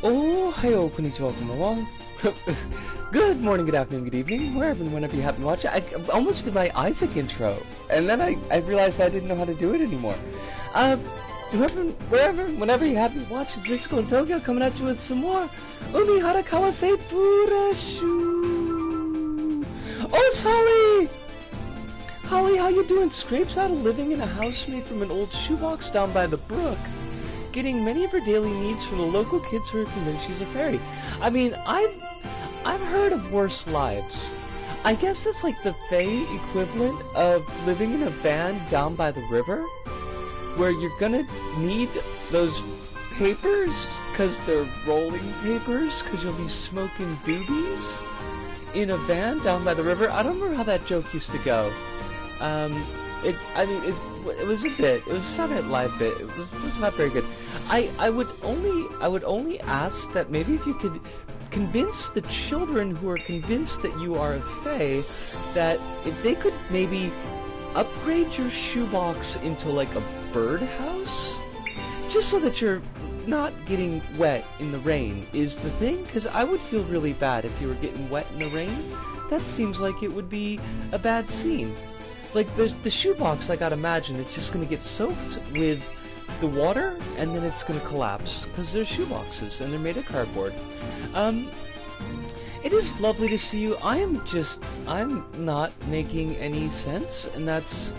Oh, hiyo, konnichiwa, konbanwa. Good morning, good afternoon, good evening, wherever and whenever you happen to watch it. I almost did my Isaac intro, and then I realized I didn't know how to do it anymore. Wherever, whenever you happen to watch, it's Mitsuko in Tokyo coming at you with some more海腹川背furashu. Oh, it's Holly! Holly, how you doing? Scrapes out of living in a house made from an old shoebox down by the brook, getting many of her daily needs from the local kids who are convinced she's a fairy. I mean, I've heard of worse lives. I guess that's like the Fae equivalent of living in a van down by the river, where you're gonna need those papers, because they're rolling papers, because you'll be smoking boobies in a van down by the river. I don't remember how that joke used to go. It was a bit. It was a Saturday Night Live bit. It was not very good. I would only ask that maybe if you could convince the children who are convinced that you are a fae, that if they could maybe upgrade your shoebox into like a birdhouse, just so that you're not getting wet in the rain is the thing, because I would feel really bad if you were getting wet in the rain. That seems like it would be a bad scene. Like, the shoebox, I gotta imagine, it's just gonna get soaked with the water, and then it's gonna collapse, because they're shoeboxes, and they're made of cardboard. It is lovely to see you. I'm not making any sense, and that's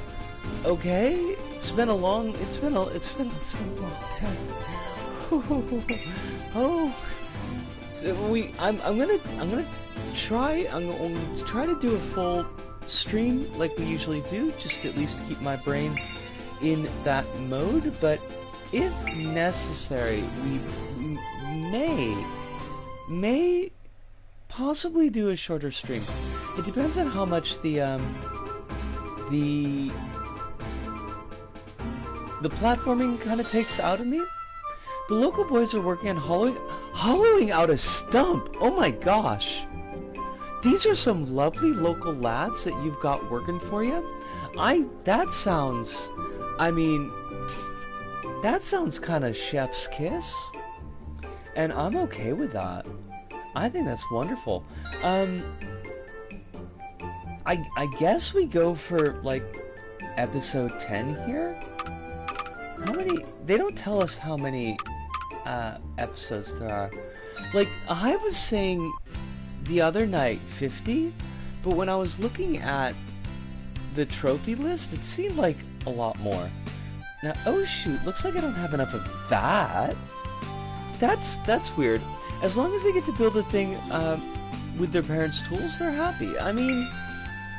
okay. It's been a long time. Oh, so I'm gonna try to do a full stream like we usually do, just at least to keep my brain in that mode, but if necessary, we may possibly do a shorter stream. It depends on how much the platforming kind of takes out of me. The local boys are working on hollowing out a stump. Oh my gosh. These are some lovely local lads that you've got working for you. That sounds kind of chef's kiss. And I'm okay with that. I think that's wonderful. I guess we go for, like, episode 10 here? How many... They don't tell us how many, episodes there are. Like, I was saying the other night 50, but when I was looking at the trophy list, it seemed like a lot more. Now, oh shoot, looks like I don't have enough of that. That's weird. As long as they get to build a thing with their parents' tools, they're happy. I mean,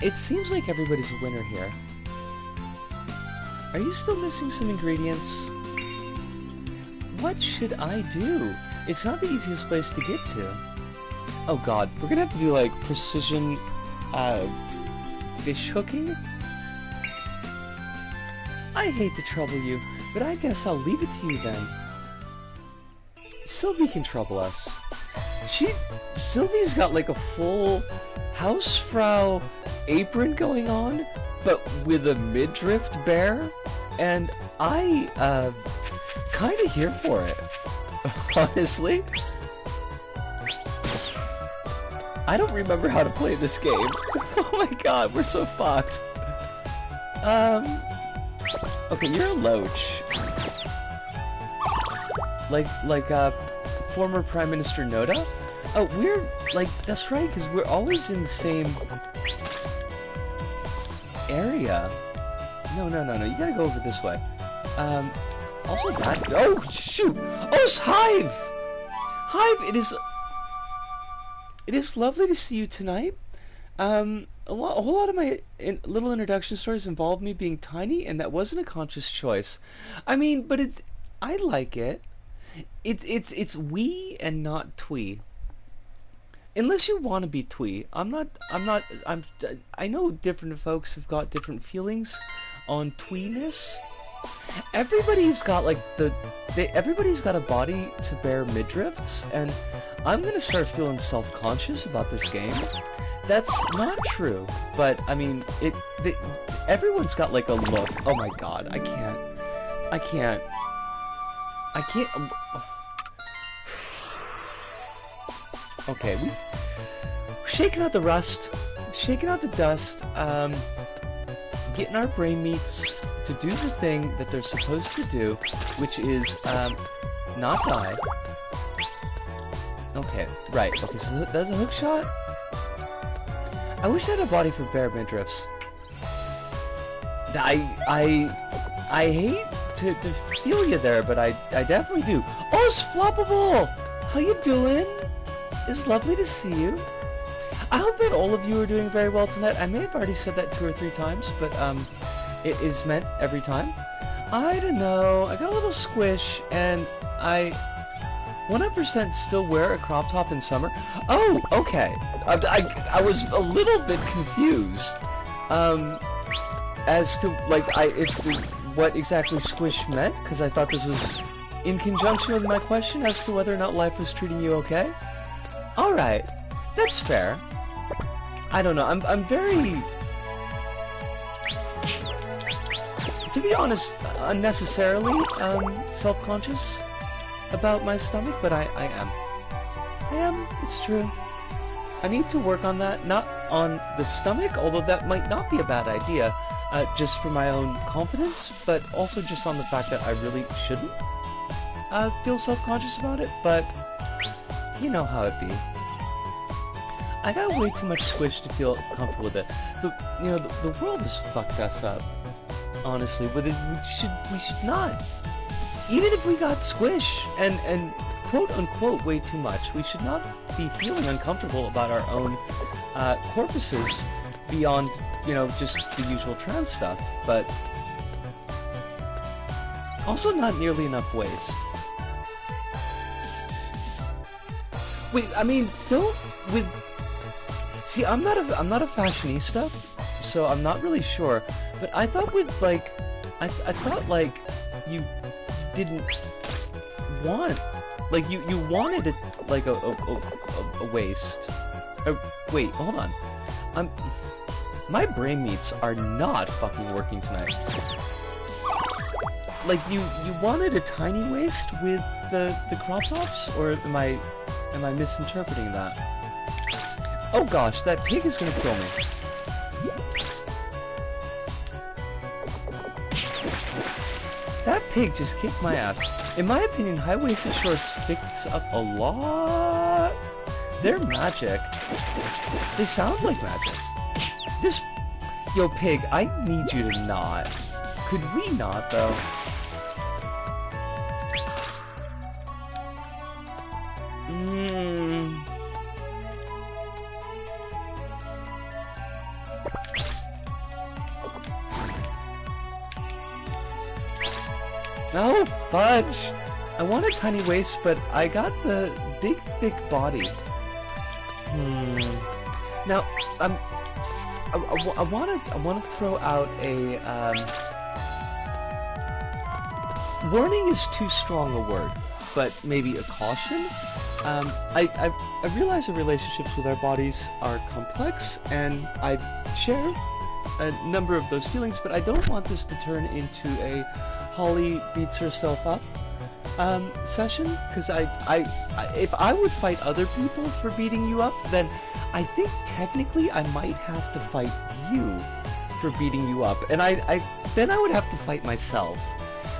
it seems like everybody's a winner here. Are you still missing some ingredients? What should I do? It's not the easiest place to get to. Oh god, we're gonna have to do like precision fish hooking? I hate to trouble you, but I guess I'll leave it to you then. Sylvie can trouble us. Sylvie's got like a full housefrau apron going on, but with a midriff bear, and I kinda here for it. Honestly. I don't remember how to play this game. Oh my god, we're so fucked. Okay, you're a loach. Like former Prime Minister Noda? Oh, we're, like, that's right, because we're always in the same area. No, you gotta go over this way. Also that, oh, shoot! Oh, it's Hive! Hive, it is lovely to see you tonight. A whole lot of my little introduction stories involved me being tiny, and that wasn't a conscious choice. I mean, but I like it. It's wee and not twee. Unless you want to be twee. I know different folks have got different feelings on tweeness. Everybody's got like everybody's got a body to bear midriffs, and I'm gonna start feeling self-conscious about this game. That's not true, but I mean, everyone's got like a look. Oh my god, I can't. Okay, we've shaken out the rust, shaking out the dust, getting our brain meats to do the thing that they're supposed to do, which is, not die. Okay, right. Okay, so that's a hook shot? I wish I had a body for bear midriffs. I hate to feel you there, but I definitely do. Oh, it's floppable! How you doing? It's lovely to see you. I hope that all of you are doing very well tonight. I may have already said that 2 or 3 times, but it is meant every time. I don't know. I got a little squish, and I 100% still wear a crop top in summer. Oh, okay. I was a little bit confused as to what exactly squish meant, because I thought this was in conjunction with my question as to whether or not life was treating you okay. All right, that's fair. I don't know. I'm very, to be honest, unnecessarily self-conscious about my stomach, but I am. It's true. I need to work on that, not on the stomach, although that might not be a bad idea, just for my own confidence, but also just on the fact that I really shouldn't feel self-conscious about it, but you know how it be. I got way too much squish to feel comfortable with it. The world has fucked us up, honestly, but we should not. Even if we got squish and quote-unquote way too much, we should not be feeling uncomfortable about our own corpuses beyond, just the usual trans stuff, but also not nearly enough waste. Wait, I mean, see, I'm not a fashionista, so I'm not really sure, but I thought I thought you didn't want, you wanted it a waist. Wait, hold on. My brain meats are not fucking working tonight. You wanted a tiny waist with the crop tops, or am I misinterpreting that? Oh gosh, that pig is gonna kill me. That pig just kicked my ass. In my opinion, high-waisted shorts fix up a lot. They're magic. They sound like magic. Yo, pig, I need you to not. Could we not, though? No, fudge! I want a tiny waist, but I got the big, thick body. Now, I wanna throw out a, warning is too strong a word, but maybe a caution. I realize that relationships with our bodies are complex, and I share a number of those feelings, but I don't want this to turn into a Holly beats herself up session, because if I would fight other people for beating you up, then I think technically I might have to fight you for beating you up, and then I would have to fight myself,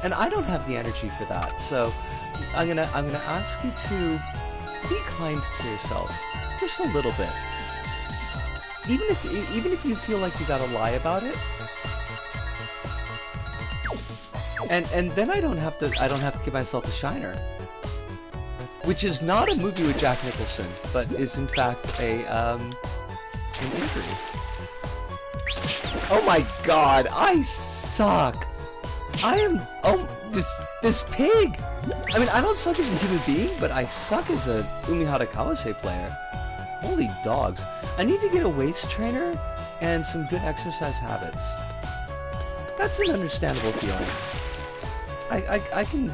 and I don't have the energy for that. So I'm gonna ask you to be kind to yourself just a little bit, even if you feel like you gotta lie about it. And then I don't have to give myself a shiner, which is not a movie with Jack Nicholson, but is in fact an injury. Oh my god, I suck. This pig. I mean, I don't suck as a human being, but I suck as a Umihara Kawase player. Holy dogs. I need to get a waist trainer and some good exercise habits. That's an understandable feeling. I can...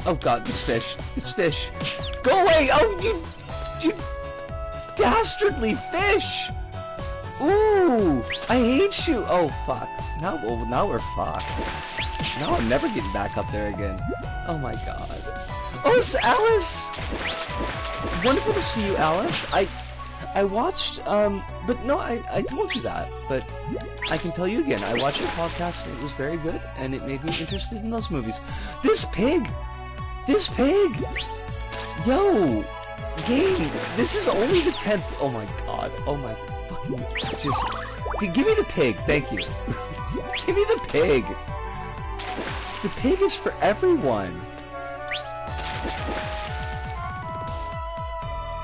Oh god, this fish. Go away! Oh, you dastardly fish! Ooh, I hate you! Oh, fuck. Now we're fucked. Now I'm never getting back up there again. Oh my god. Oh, it's Alice! Wonderful to see you, Alice. I watched, but no, I told you that, but I can tell you again, I watched your podcast and it was very good, and it made me interested in those movies. This pig! This pig! Yo! Game! This is only the 10th, oh my god, oh my fucking, give me the pig, thank you. Give me the pig! The pig is for everyone!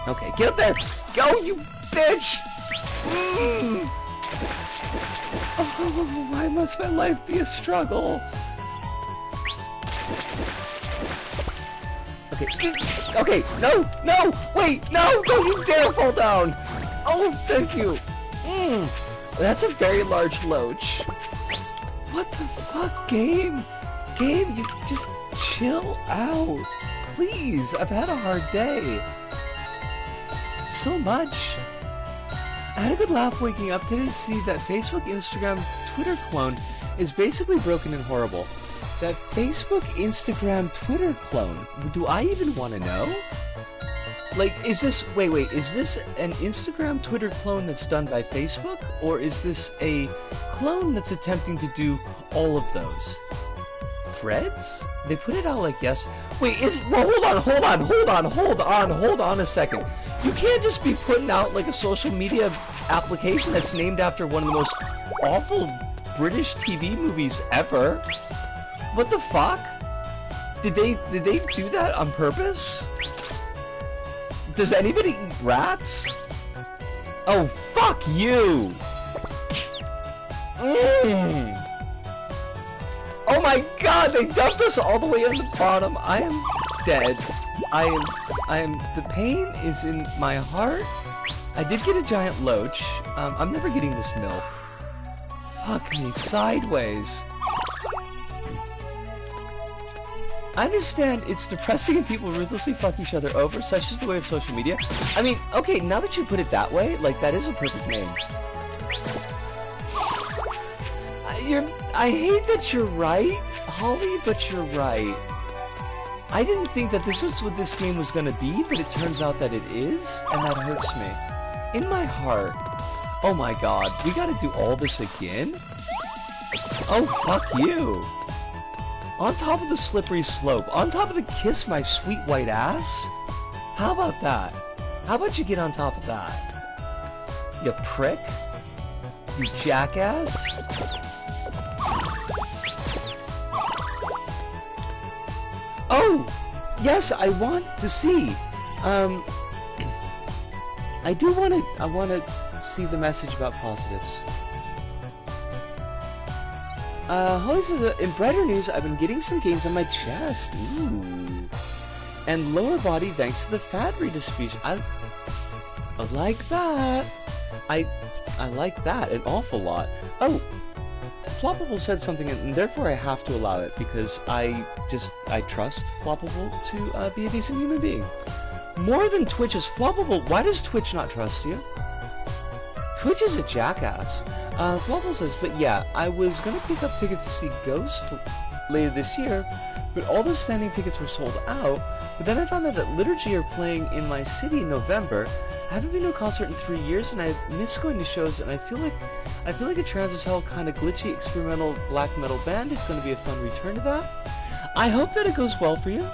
Okay, get up there! Go, you bitch! Mm. Oh, why must my life be a struggle? Okay, okay, no, no, wait, no, don't you dare fall down! Oh, thank you! Mm. That's a very large loach. What the fuck, game? Game, you just chill out. Please, I've had a hard day. So much. I had a good laugh waking up today to see that Facebook, Instagram, Twitter clone is basically broken and horrible. That Facebook, Instagram, Twitter clone, do I even want to know? Like, is this, wait, is this an Instagram, Twitter clone that's done by Facebook? Or is this a clone that's attempting to do all of those? Threads? They put it out like yes. Wait, well, hold on a second. You can't just be putting out like a social media application that's named after one of the most awful British TV movies ever. What the fuck? Did they do that on purpose? Does anybody eat rats? Oh, fuck you! Oh my god, they dumped us all the way on the bottom. I am dead. I am, the pain is in my heart. I did get a giant loach. I'm never getting this milk. Fuck me, sideways. I understand it's depressing and people ruthlessly fuck each other over, such is the way of social media. I mean, okay, now that you put it that way, like, that is a perfect name. I hate that you're right, Holly, but you're right. I didn't think that this was what this game was gonna be, but it turns out that it is, and that hurts me. In my heart. Oh my god, we gotta do all this again? Oh, fuck you. On top of the slippery slope, on top of the kiss my sweet white ass? How about that? How about you get on top of that? You prick? You jackass? Oh! Yes, I want to see. I want to see the message about positives. Holly says, in brighter news, I've been getting some gains on my chest. Ooh. And lower body thanks to the fat redistribution. I like that. I like that an awful lot. Oh, Floppable said something, and therefore I have to allow it, because I trust Floppable to be a decent human being. More than Twitch is Floppable. Why does Twitch not trust you? Twitch is a jackass. Floppable says, but yeah, I was gonna pick up tickets to see Ghost later this year, but all the standing tickets were sold out. But then I found out that Liturgy are playing in my city in November. I haven't been to a concert in 3 years, and I miss going to shows, and I feel like a trans as hell kind of glitchy experimental black metal band is going to be a fun return to that. I hope that it goes well for you.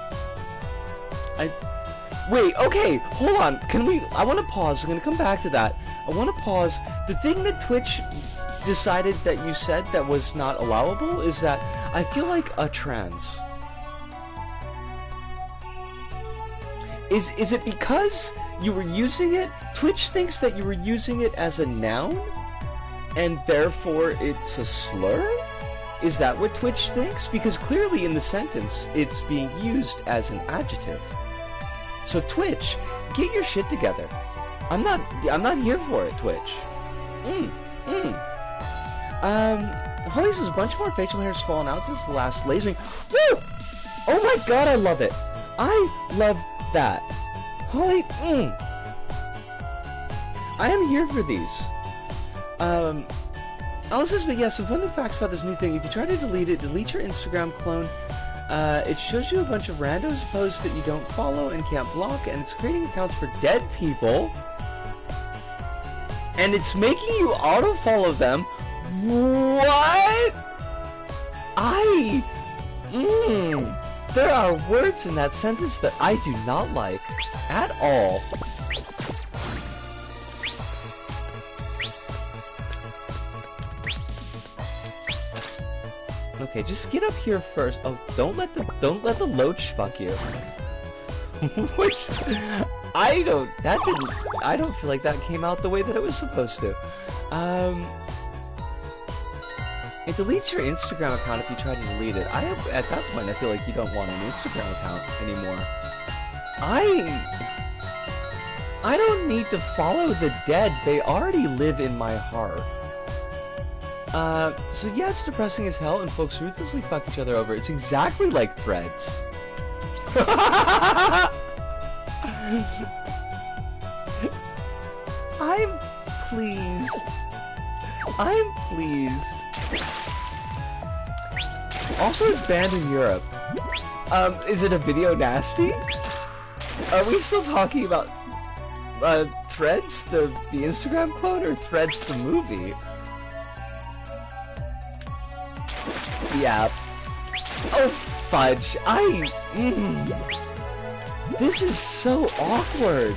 Wait, okay, hold on. I want to pause. I'm going to come back to that. I want to pause. The thing that Twitch decided that you said that was not allowable is that I feel like a trans. Is it because you were using it? Twitch thinks that you were using it as a noun, and therefore it's a slur? Is that what Twitch thinks? Because clearly in the sentence, it's being used as an adjective. So Twitch, get your shit together. I'm not here for it, Twitch. Holly says a bunch more facial hairs fallen out since the last lasering. Woo! Oh my god, I love it. I love that. Holly, I am here for these. Alice says, but yeah, some fun facts about this new thing. If you try to delete it, delete your Instagram clone. It shows you a bunch of randos posts that you don't follow and can't block, and it's creating accounts for dead people. And it's making you auto-follow them. What? There are words in that sentence that I do not like at all. Okay, just get up here first. Oh, don't let the loach fuck you. Which I don't feel like that came out the way that it was supposed to. It deletes your Instagram account if you try to delete it. At that point, I feel like you don't want an Instagram account anymore. I don't need to follow the dead. They already live in my heart. So yeah, it's depressing as hell, and folks ruthlessly fuck each other over. It's exactly like Threads. I'm pleased. I'm pleased. Also, it's banned in Europe. Is it a video nasty? Are we still talking about, Threads, the Instagram clone, or Threads the movie? Yeah. Oh, fudge. This is so awkward.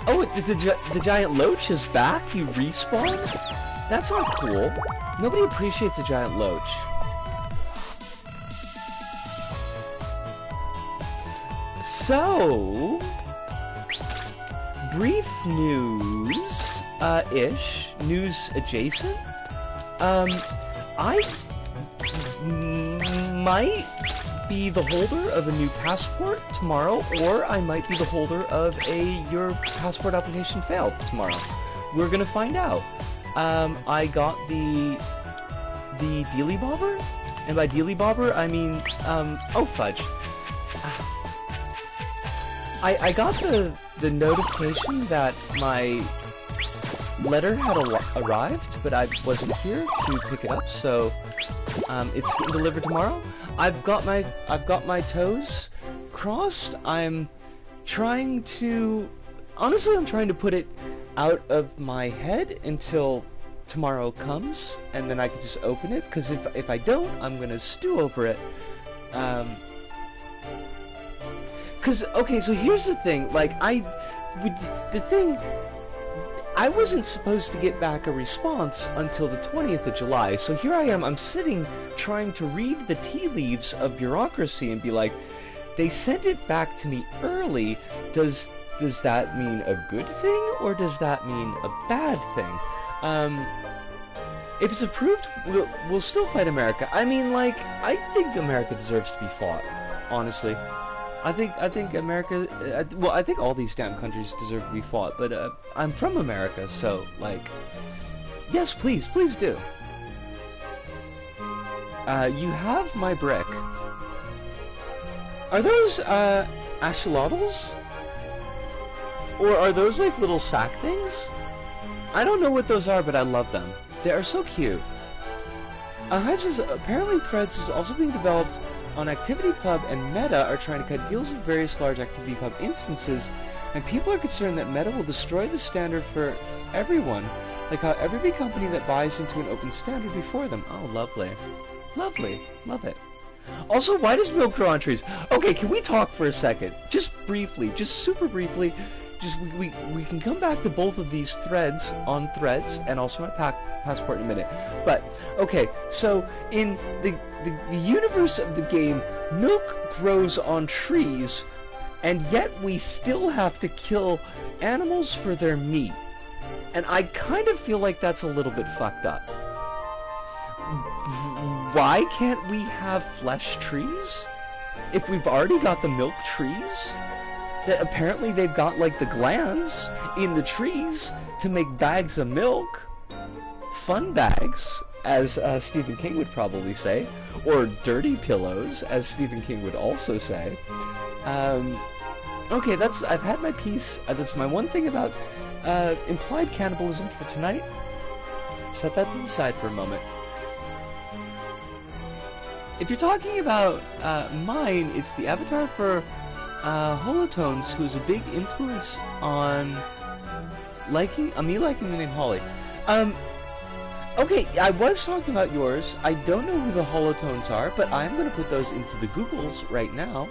Oh, the giant loach is back? You respawn? That's not cool. Nobody appreciates a giant loach. So, brief news, ish, news adjacent. I might be the holder of a new passport tomorrow, or I might be the holder of your passport application failed tomorrow. We're gonna find out. I got the dealy bobber, and by dealy bobber I mean oh fudge. I got the notification that my letter had arrived, but I wasn't here to pick it up, so it's getting delivered tomorrow. I've got my toes crossed. I'm trying to put it out of my head until tomorrow comes, and then I can just open it, because if I don't, I'm gonna stew over it. Okay, so here's the thing, like, I wasn't supposed to get back a response until the 20th of July, so here I am, I'm sitting trying to read the tea leaves of bureaucracy and be like, they sent it back to me early, does that mean a good thing, or does that mean a bad thing? If it's approved, we'll still fight America. I mean, like, I think America deserves to be fought, honestly. I think America, well, I think all these damn countries deserve to be fought, but I'm from America, so, like, yes, please do. You have my brick. Are those, axolotls? Or are those, like, little sack things? I don't know what those are, but I love them. They are so cute. Hive says, apparently Threads is also being developed on Activity Club, and Meta are trying to cut deals with various large Activity Club instances, and people are concerned that Meta will destroy the standard for everyone, like how every big company that buys into an open standard before them. Oh, lovely. Lovely. Love it. Also, why does milk grow on trees? Okay, can we talk for a second? Just briefly, just super briefly. We can come back to both of these threads on Threads, and also my passport in a minute. But, okay, so in the universe of the game, milk grows on trees, and yet we still have to kill animals for their meat. And I kind of feel like that's a little bit fucked up. Why can't we have flesh trees? If we've already got the milk trees? That apparently they've got, like, the glands in the trees to make bags of milk. Fun bags, as Stephen King would probably say. Or dirty pillows, as Stephen King would also say. Okay, I've had my piece. That's my one thing about implied cannibalism for tonight. Set that to the side for a moment. If you're talking about mine, it's the avatar for Holotones, who's a big influence on me liking the name Holly. Okay, I was talking about yours. I don't know who the Holotones are, but I'm going to put those into the Googles right now.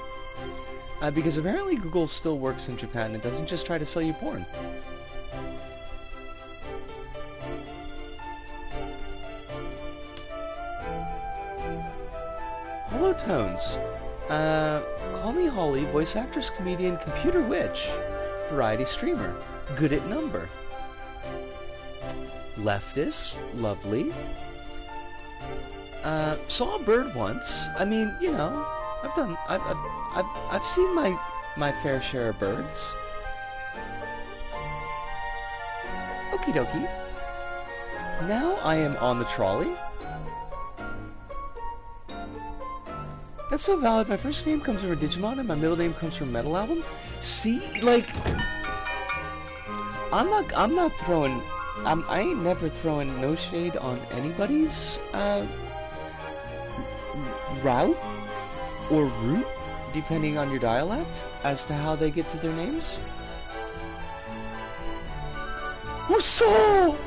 Because apparently Google still works in Japan and doesn't just try to sell you porn. Holotones. Call me Holly, voice actress, comedian, computer witch, variety streamer, good at number. Leftist, lovely. Saw a bird once. I mean, you know, I've seen my fair share of birds. Okie dokie. Now I am on the trolley. That's so valid. My first name comes from a Digimon, and my middle name comes from a metal album. See, like, I'm not throwing. I ain't never throwing no shade on anybody's route or route, depending on your dialect, as to how they get to their names. Or so!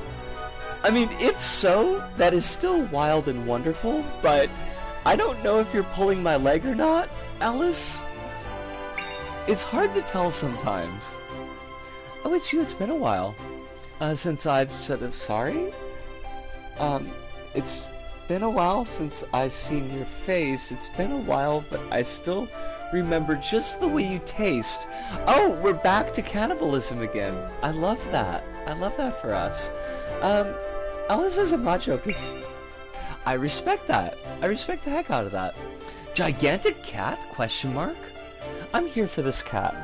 I mean, if so, that is still wild and wonderful, but I don't know if you're pulling my leg or not, Alice. It's hard to tell sometimes. Oh, it's you. It's been a while since I've said sorry. It's been a while since I've seen your face. It's been a while, but I still remember just the way you taste. Oh, we're back to cannibalism again. I love that. I love that for us. Alice is a not joking. I respect that. I respect the heck out of that. Gigantic cat? Question mark? I'm here for this cat.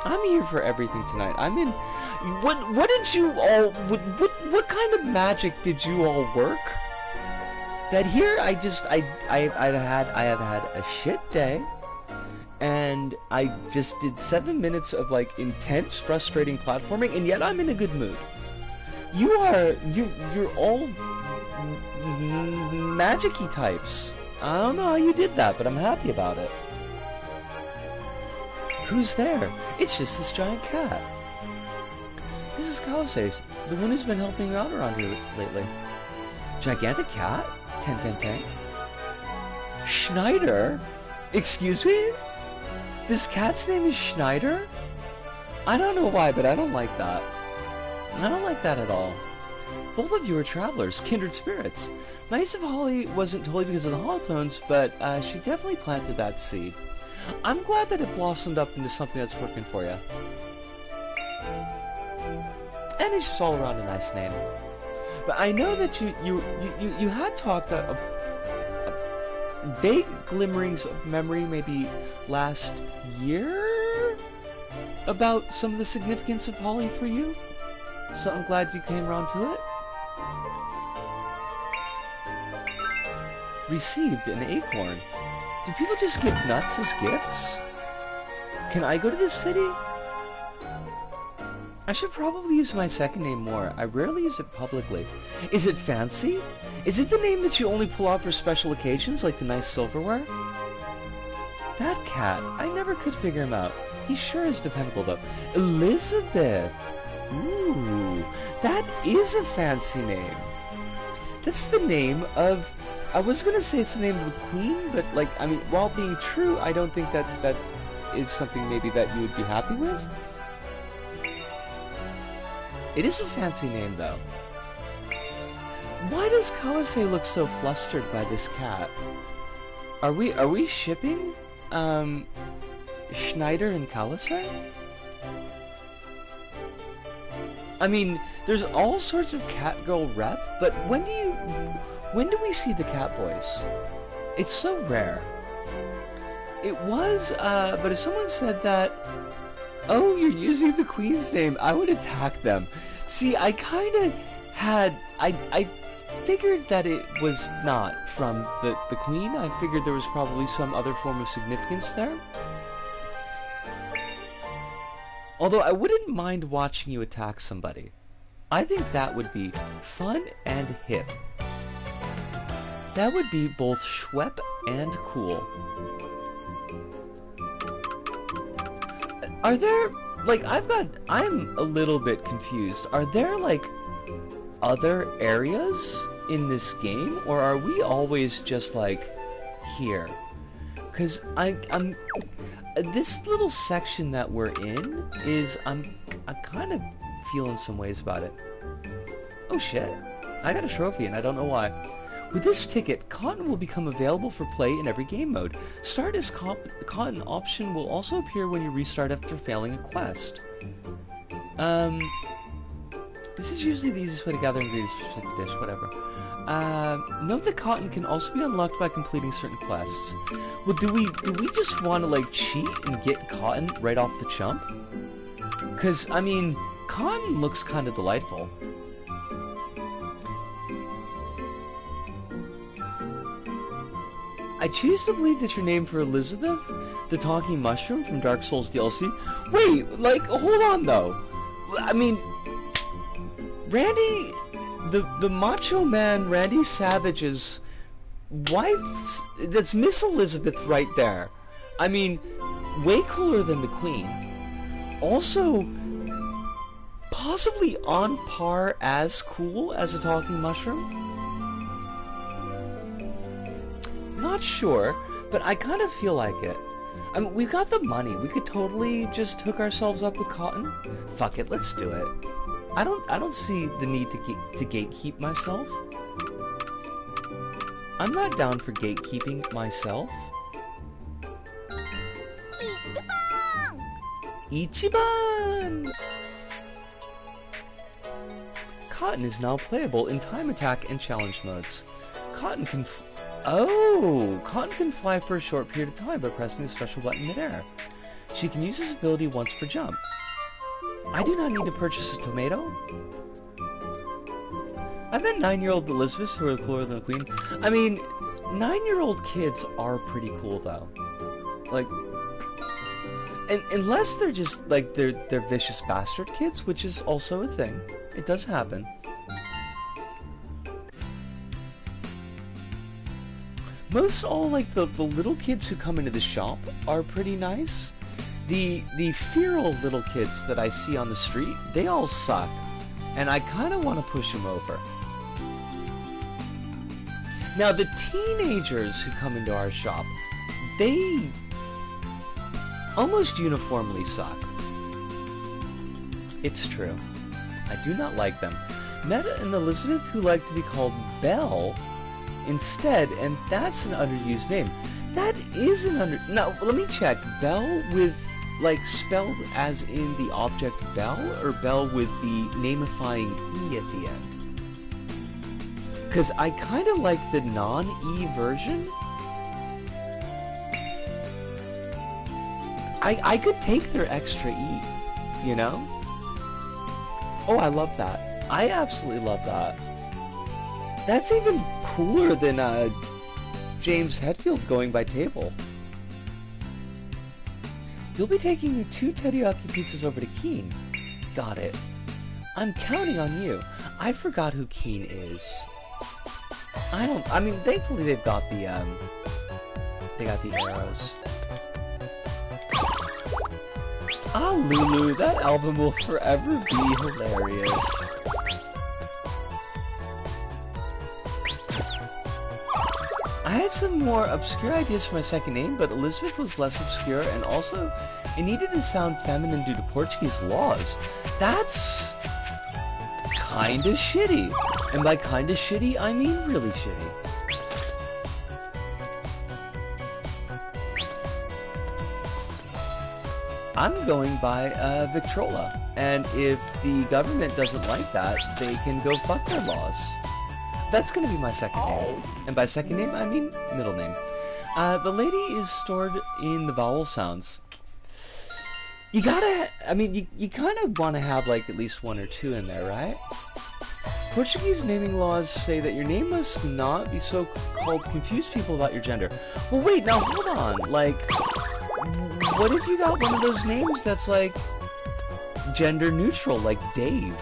I'm here for everything tonight. I'm in. What did you all? What kind of magic did you all work? That here I have had a shit day, and I just did 7 minutes of like intense, frustrating platforming, and yet I'm in a good mood. You're all magic-y types. I don't know how you did that, but I'm happy about it. Who's there? It's just this giant cat. This is Kawase, the one who's been helping you out around here lately. Gigantic cat? 10. Schneider? Excuse me? This cat's name is Schneider? I don't know why, but I don't like that. I don't like that at all. Both of you are travelers, kindred spirits. My use of Holly wasn't totally because of the Holotones, but she definitely planted that seed. I'm glad that it blossomed up into something that's working for you. And it's just all around a nice name. But I know that you had talked vague glimmerings of memory maybe last year about some of the significance of Holly for you. So I'm glad you came around to it. Received an acorn. Do people just give nuts as gifts? Can I go to this city? I should probably use my second name more. I rarely use it publicly. Is it fancy? Is it the name that you only pull out for special occasions, like the nice silverware? That cat, I never could figure him out. He sure is dependable, though. Elizabeth! Ooh, that is a fancy name. That's the name of... I was gonna say it's the name of the queen, but, like, I mean, while being true, I don't think that is something maybe that you would be happy with. It is a fancy name, though. Why does Kawase look so flustered by this cat? Are we shipping, Schneider and Kawase? I mean, there's all sorts of cat girl rep, but when do we see the cat boys? It's so rare. It was, but if someone said that, oh, you're using the queen's name, I would attack them. See, I kind of had, I figured that it was not from the queen. I figured there was probably some other form of significance there. Although I wouldn't mind watching you attack somebody. I think that would be fun and hip. That would be both schwep and cool. Are there, like, I'm a little bit confused. Are there, like, other areas in this game? Or are we always just, like, here? Because I'm this little section that we're in is, I'm kind of feeling some ways about it. Oh shit, I got a trophy and I don't know why. With this ticket, Cotton will become available for play in every game mode. Start as Cotton option will also appear when you restart after failing a quest. This is usually the easiest way to gather ingredients for a specific dish, whatever. Note that Cotton can also be unlocked by completing certain quests. Well, do we just want to, like, cheat and get Cotton right off the jump? Because, I mean, Cotton looks kind of delightful. I choose to believe that you're named for Elizabeth, the talking mushroom from Dark Souls DLC. Wait, like, hold on, though. I mean, Randy, the Macho Man, Randy Savage's wife, that's Miss Elizabeth right there. I mean, way cooler than the Queen. Also, possibly on par as cool as a talking mushroom. Not sure, but I kind of feel like it. I mean, we've got the money. We could totally just hook ourselves up with Cotton. Fuck it, let's do it. I don't see the need to gatekeep myself. I'm not down for gatekeeping myself. Ichiban! Cotton is now playable in time attack and challenge modes. Cotton can Cotton can fly for a short period of time by pressing the special button midair. She can use this ability once per jump. I do not need to purchase a tomato. I've met 9-year-old Elizabeth who are cooler than the Queen. I mean, 9-year-old kids are pretty cool though. Like, and unless they're just like they're vicious bastard kids, which is also a thing. It does happen. Most all, like, the little kids who come into the shop are pretty nice. The feral little kids that I see on the street, they all suck. And I kind of want to push them over. Now, the teenagers who come into our shop, they almost uniformly suck. It's true. I do not like them. Meta and Elizabeth, who like to be called Belle, instead, and that's an underused name. That is an Now, let me check. Belle with, like, spelled as in the object Belle, or Belle with the namifying E at the end? Because I kind of like the non-E version. I could take their extra E, you know? Oh, I love that. I absolutely love that. That's even cooler than James Hetfield going by table. You'll be taking the 2 teriyaki pizzas over to Keen. Got it. I'm counting on you. I forgot who Keen is. I mean, thankfully they've got the, they got the arrows. Ah, Lulu, that album will forever be hilarious. I had some more obscure ideas for my second name, but Elizabeth was less obscure, and also, it needed to sound feminine due to Portuguese laws. That's kinda shitty. And by kinda shitty, I mean really shitty. I'm going by Victrola, and if the government doesn't like that, they can go fuck their laws. That's gonna be my second name, and by second name, I mean middle name. The lady is stored in the vowel sounds. You gotta, I mean, you kind of want to have, like, at least 1 or 2 in there, right? Portuguese naming laws say that your name must not be so called to confuse people about your gender. Well, wait, now hold on, like, what if you got one of those names that's, like, gender neutral, like Dave?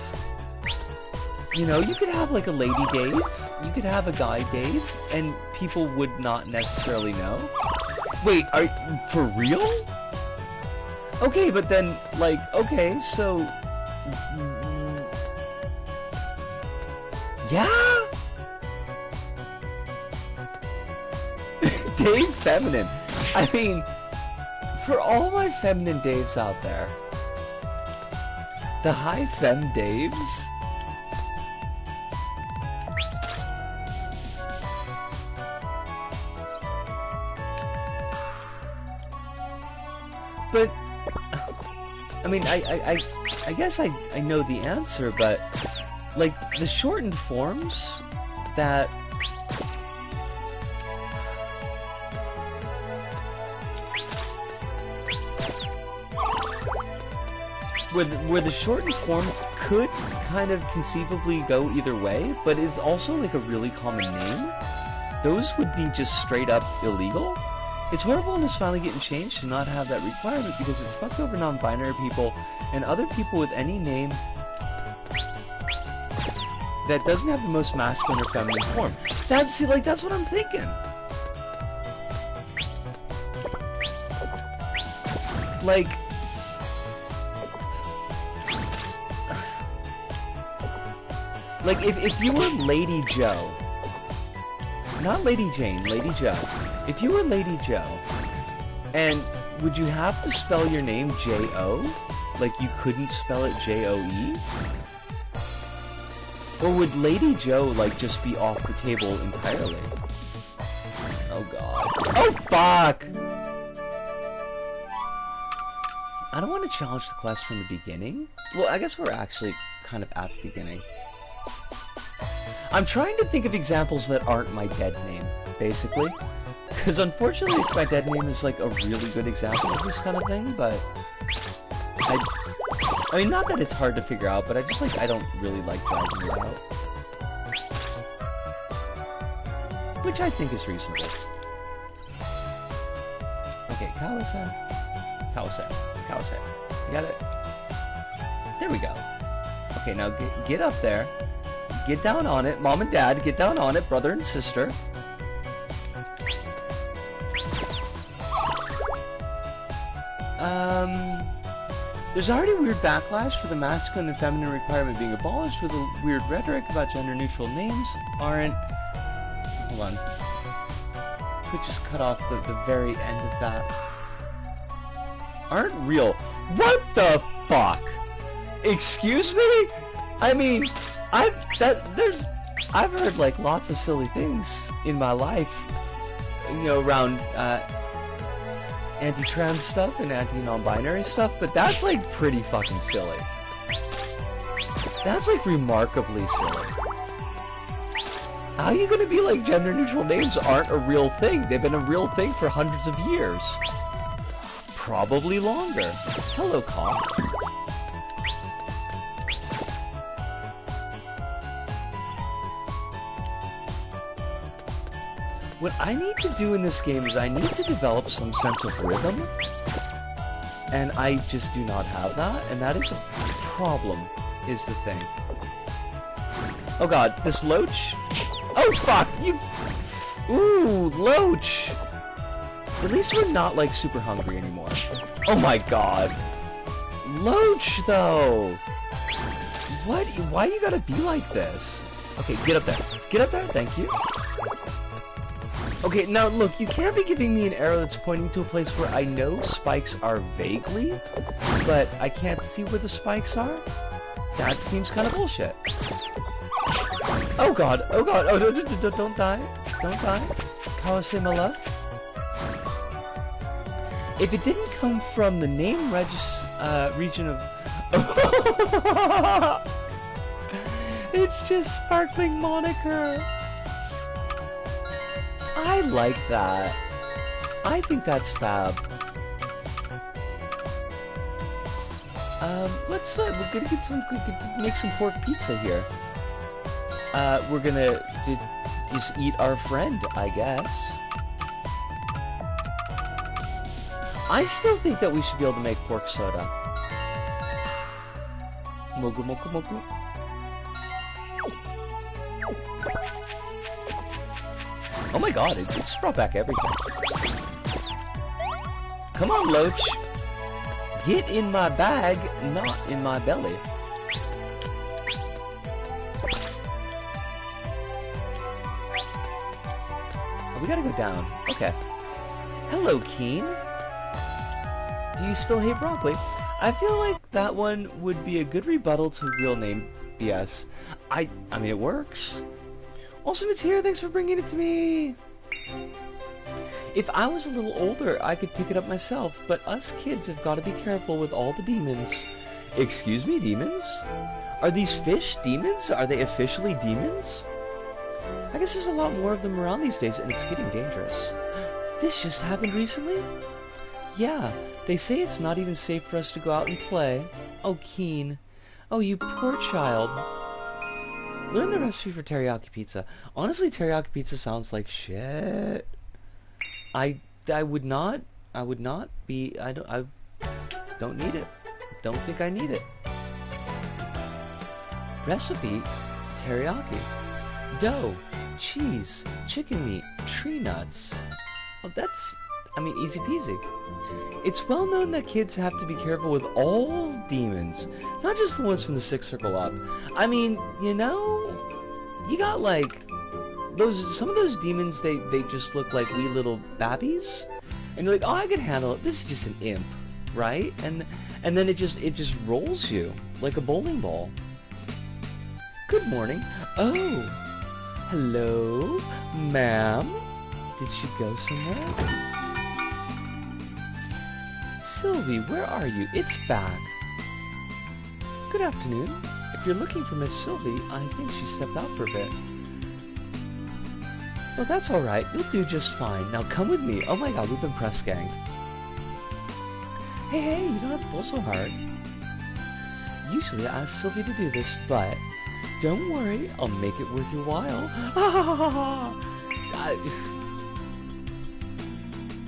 You know, you could have like a lady Dave, you could have a guy Dave, and people would not necessarily know. Wait, for real? Okay, but then, like, okay, so... Yeah? Dave Feminine. I mean, for all my feminine Daves out there, the high fem Daves... But, I mean, I guess I know the answer, but, like, the shortened forms that... Where the shortened form could kind of conceivably go either way, but is also, like, a really common name, those would be just straight up illegal. It's horrible when it's finally getting changed to not have that requirement because it fucked over non-binary people and other people with any name that doesn't have the most masculine or feminine form. That's what I'm thinking. Like, if you were Lady Joe, not Lady Jane, Lady Joe. If you were Lady Joe, and would you have to spell your name J-O? Like you couldn't spell it J-O-E? Or would Lady Joe, like, just be off the table entirely? Oh god. Oh fuck! I don't want to challenge the quest from the beginning. Well, I guess we're actually kind of at the beginning. I'm trying to think of examples that aren't my dead name, basically. Because unfortunately, my dead name is like a really good example of this kind of thing, but... I mean, not that it's hard to figure out, but I just, like, I don't really like dragging it out. Which I think is reasonable. Okay, Kawase. You got it? There we go. Okay, now get up there. Get down on it. Mom and Dad, get down on it. Brother and sister. There's already weird backlash for the masculine and feminine requirement being abolished with a weird rhetoric about gender-neutral names aren't... Hold on. Could just cut off the very end of that. Aren't real. What the fuck? Excuse me? I mean, I've heard, like, lots of silly things in my life, you know, around, anti-trans stuff and anti-non-binary stuff, but that's, like, pretty fucking silly. That's, like, remarkably silly. How are you gonna be like gender-neutral names aren't a real thing? They've been a real thing for hundreds of years. Probably longer. Hello, cock. What I need to do in this game is I need to develop some sense of rhythm, and I just do not have that, and that is a problem, is the thing. Oh god, this Loach? Oh fuck, you... Ooh, Loach! At least we're not, like, super hungry anymore. Oh my god. Loach, though! What? Why you gotta be like this? Okay, get up there. Get up there, thank you. Okay, now look, you can't be giving me an arrow that's pointing to a place where I know spikes are vaguely, but I can't see where the spikes are? That seems kind of bullshit. Oh god, oh god, oh, don't die. Don't die. Kawase, my love. If it didn't come from the name region of... It's just sparkling moniker. I like that. I think that's fab. Let's we're gonna get some, make some pork pizza here. We're gonna just eat our friend, I guess. I still think that we should be able to make pork soda. Mogu mogu mogu. Oh my god, it just brought back everything. Come on, Loach. Get in my bag, not in my belly. Oh, we gotta go down. Okay. Hello, Keen. Do you still hate broccoli? I feel like that one would be a good rebuttal to real name BS. I mean, it works. Awesome, it's here. Thanks for bringing it to me. If I was a little older, I could pick it up myself, but us kids have got to be careful with all the demons. Excuse me, demons? Are these fish demons? Are they officially demons? I guess there's a lot more of them around these days, and it's getting dangerous. This just happened recently? Yeah, they say it's not even safe for us to go out and play. Oh, Keen. Oh, you poor child. Learn the recipe for teriyaki pizza. Honestly, teriyaki pizza sounds like shit. I would not be, I don't need it. Don't think I need it. Recipe, teriyaki. Dough, cheese, chicken meat, tree nuts. Oh, that's, I mean, easy peasy. It's well known that kids have to be careful with all demons, not just the ones from the sixth circle up. I mean, you know, you got like, some of those demons, they just look like wee little babbies, and you're like, oh, I can handle it. This is just an imp, right? And then it just rolls you like a bowling ball. Good morning. Oh, hello, ma'am. Did she go somewhere? Sylvie, where are you? It's back. Good afternoon. If you're looking for Miss Sylvie, I think she stepped out for a bit. Well, that's alright. You'll do just fine. Now come with me. Oh my god, we've been press ganged. Hey, you don't have to pull so hard. Usually I ask Sylvie to do this, but don't worry, I'll make it worth your while.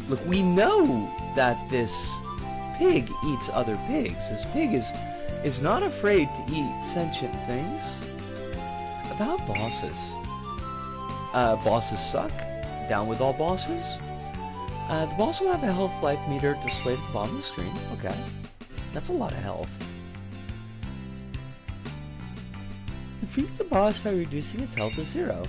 Look, we know that this pig eats other pigs. This pig is not afraid to eat sentient things. About bosses. Bosses suck. Down with all bosses. The boss will have a health life meter displayed at the bottom of the screen. Okay. That's a lot of health. Defeat the boss by reducing its health to 0.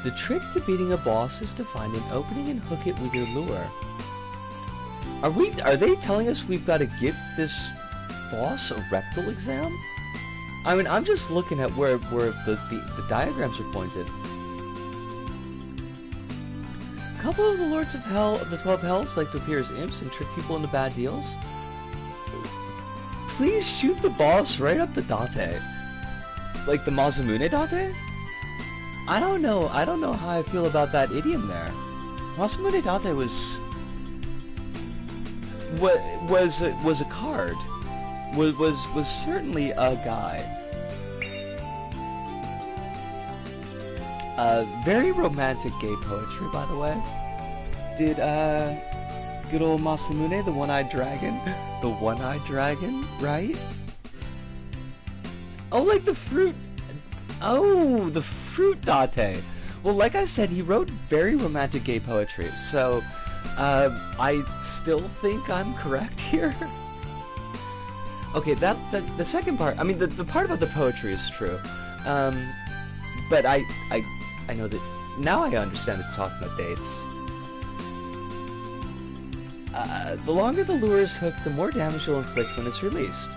The trick to beating a boss is to find an opening and hook it with your lure. Are they telling us we've got to give this boss a rectal exam? I mean, I'm just looking at where the diagrams are pointed. A couple of the Lords of Hell, of the 12 Hells, like to appear as imps and trick people into bad deals. Please shoot the boss right up the date. Like the Masamune date? I don't know how I feel about that idiom there. Masamune date was a card. Was certainly a guy. Very romantic gay poetry, by the way. Did good old Masamune, the one-eyed dragon, right? Oh, like the fruit. Oh, the fruit date. Well, like I said, he wrote very romantic gay poetry, so I still think I'm correct here. Okay, the second part, I mean, the part about the poetry is true. But I know that, now I understand that you're talking about dates. The longer the lure is hooked, the more damage you'll inflict when it's released.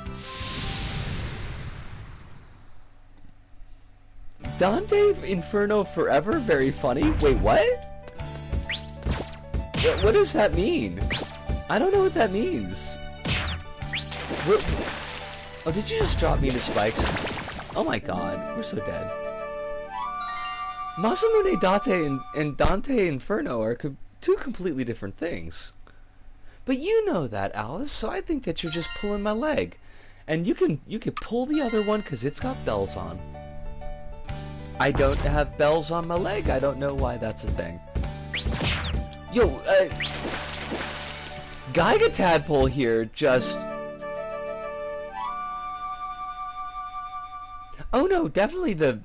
Dante Inferno Forever? Very funny? Wait, what? What does that mean? I don't know what that means. Oh, did you just drop me into spikes? Oh my god, we're so dead. Masamune date and Dante Inferno are two completely different things. But you know that, Alice, so I think that you're just pulling my leg. And you can pull the other one because it's got bells on. I don't have bells on my leg. I don't know why that's a thing. Yo, Geiga Tadpole here just... Oh no, definitely the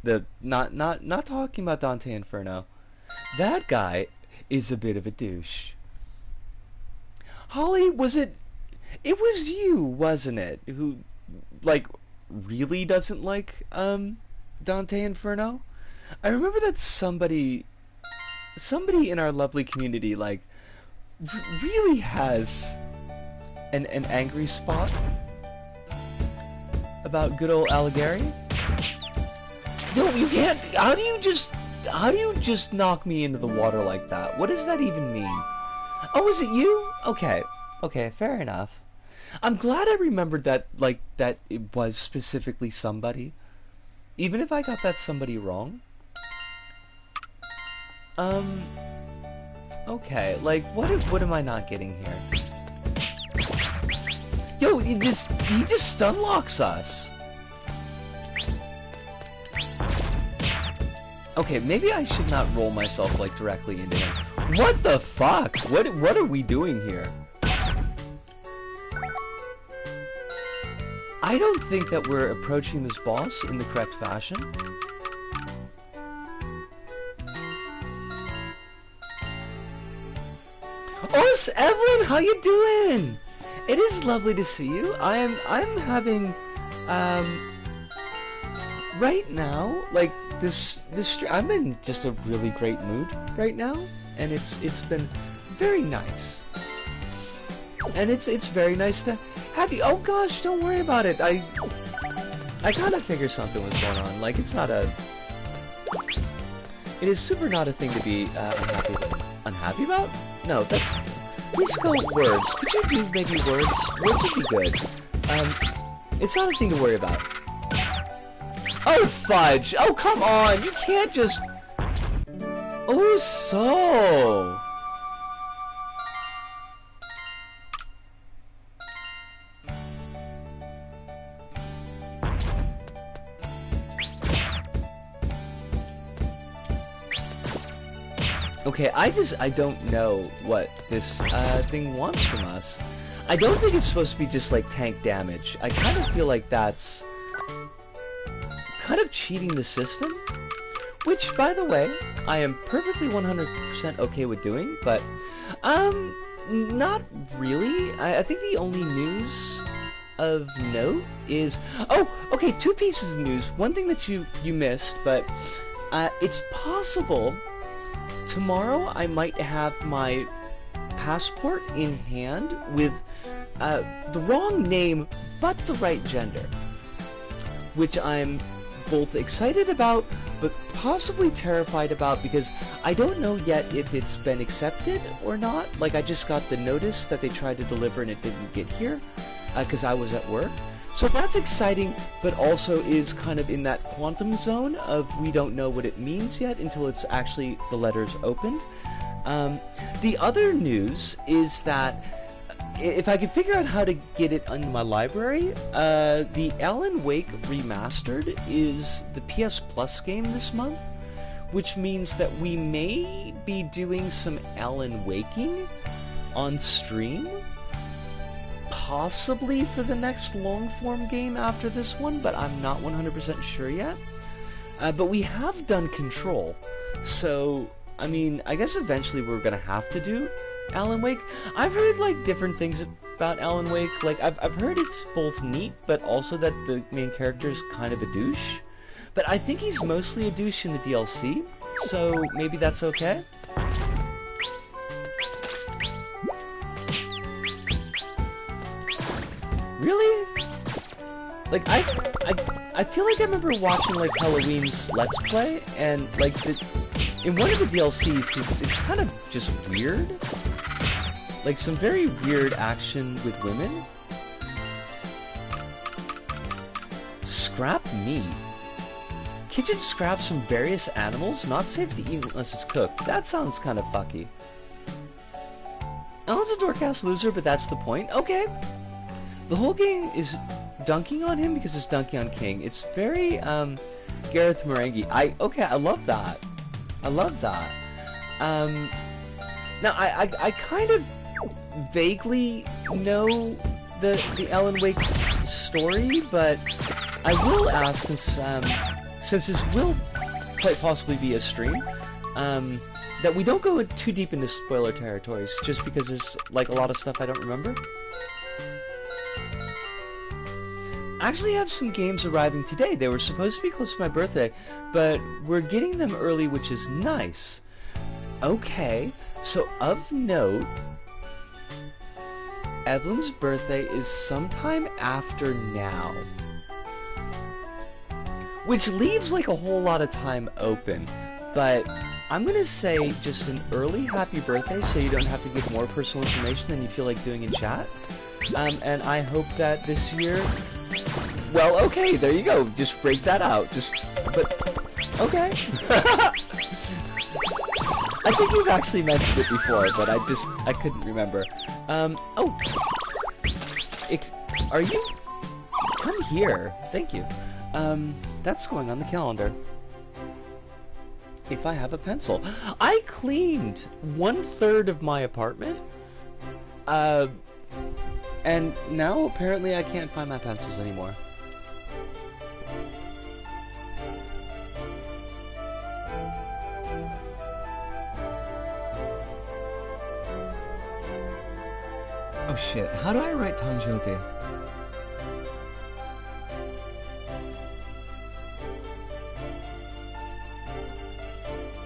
Not talking about Dante Inferno. That guy is a bit of a douche. Holly, was it? It was you, wasn't it? Who, like, really doesn't like Dante Inferno? I remember that somebody in our lovely community like really has an angry spot about good old Alighieri. No, you can't. How do you just knock me into the water like that? What does that even mean? Oh, is it you? Okay, fair enough. I'm glad I remembered that, like, that it was specifically somebody. Even if I got that somebody wrong. Okay, like, what am I not getting here? Yo, he just stun locks us. Okay, maybe I should not roll myself, like, directly into him. What the fuck? What are we doing here? I don't think that we're approaching this boss in the correct fashion. Oh, Evelyn, how you doing? It is lovely to see you. I'm having right now, like this I'm in just a really great mood right now, and it's been very nice. And it's very nice to have you. Oh gosh, don't worry about it. I kind of figured something was going on. Like, it is super not a thing to be unhappy about? No, let's go words. Could you do maybe words? Words would be good. It's not a thing to worry about. Oh, fudge! Oh, come on! You can't just... Oh, so... Okay, I don't know what this thing wants from us. I don't think it's supposed to be just like tank damage. I kind of feel like that's kind of cheating the system, which, by the way, I am perfectly 100% okay with doing, but not really. I think the only news of note is... Oh, okay, two pieces of news. One thing that you missed, but it's possible tomorrow I might have my passport in hand with the wrong name but the right gender, which I'm both excited about but possibly terrified about, because I don't know yet if it's been accepted or not. Like, I just got the notice that they tried to deliver and it didn't get here because I was at work. So that's exciting, but also is kind of in that quantum zone of we don't know what it means yet until it's actually the letters opened. The other news is that if I could figure out how to get it in my library, the Alan Wake Remastered is the PS Plus game this month, which means that we may be doing some Alan Waking on stream. Possibly for the next long-form game after this one, but I'm not 100% sure yet. But we have done Control, so, I mean, I guess eventually we're gonna have to do Alan Wake. I've heard, like, different things about Alan Wake. Like, I've heard it's both neat, but also that the main character is kind of a douche. But I think he's mostly a douche in the DLC, so maybe that's okay. Really? Like, I feel like I remember watching, like, Halloween's Let's Play, and, like, in one of the DLCs, it's kind of just weird. Like, some very weird action with women. Scrap meat. Kitchen scraps from various animals, not safe to eat unless it's cooked. That sounds kind of fucky. Alan's a Doorcast loser, but that's the point. Okay. The whole game is dunking on him because it's dunking on King. It's very, Gareth Marenghi. Okay, I love that. I love that. Now, I kind of vaguely know the Alan Wake story, but I will ask, since, since this will quite possibly be a stream, that we don't go too deep into spoiler territories, just because there's like a lot of stuff I don't remember. I actually have some games arriving today. They were supposed to be close to my birthday, but we're getting them early, which is nice. Okay, so of note, Evelyn's birthday is sometime after now, which leaves like a whole lot of time open, but I'm gonna say just an early happy birthday so you don't have to give more personal information than you feel like doing in chat. And I hope that this year, well, okay, there you go, just break that out, but, okay. I think you've actually mentioned it before, but I couldn't remember. Oh, are you, come here, thank you. That's going on the calendar. If I have a pencil. I cleaned 1/3 of my apartment, and now apparently I can't find my pencils anymore. Oh shit, how do I write Tanjobi?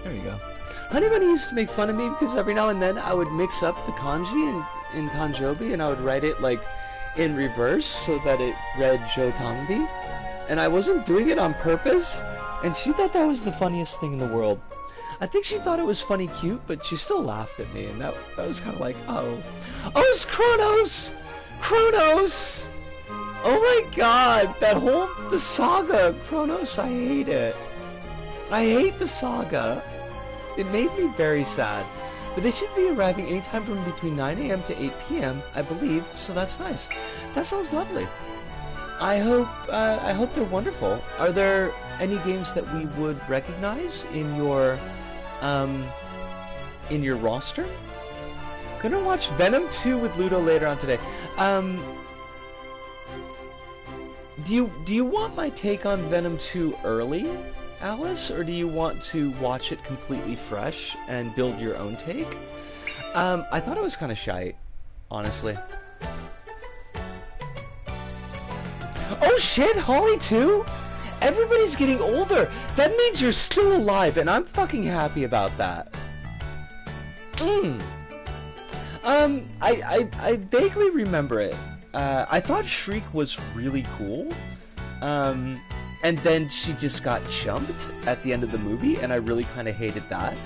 There you go. Honey Bunny used to make fun of me because every now and then I would mix up the kanji in Tanjobi and I would write it like in reverse so that it read Jotangbi. And I wasn't doing it on purpose, and she thought that was the funniest thing in the world. I think she thought it was funny cute, but she still laughed at me, and that was kind of like, oh. Oh, it's Kronos! Kronos! Oh my god, the saga of Kronos, I hate it. I hate the saga. It made me very sad. But they should be arriving anytime from between 9 AM to 8 PM, I believe, so that's nice. That sounds lovely. I hope they're wonderful. Are there any games that we would recognize in your roster? Gonna watch Venom 2 with Ludo later on today. Do you want my take on Venom 2 early, Alice, or do you want to watch it completely fresh and build your own take? I thought it was kind of shite, honestly. Oh shit, Holly too? Everybody's getting older. That means you're still alive, and I'm fucking happy about that. I vaguely remember it. I thought Shriek was really cool. And then she just got chumped at the end of the movie, and I really kind of hated that.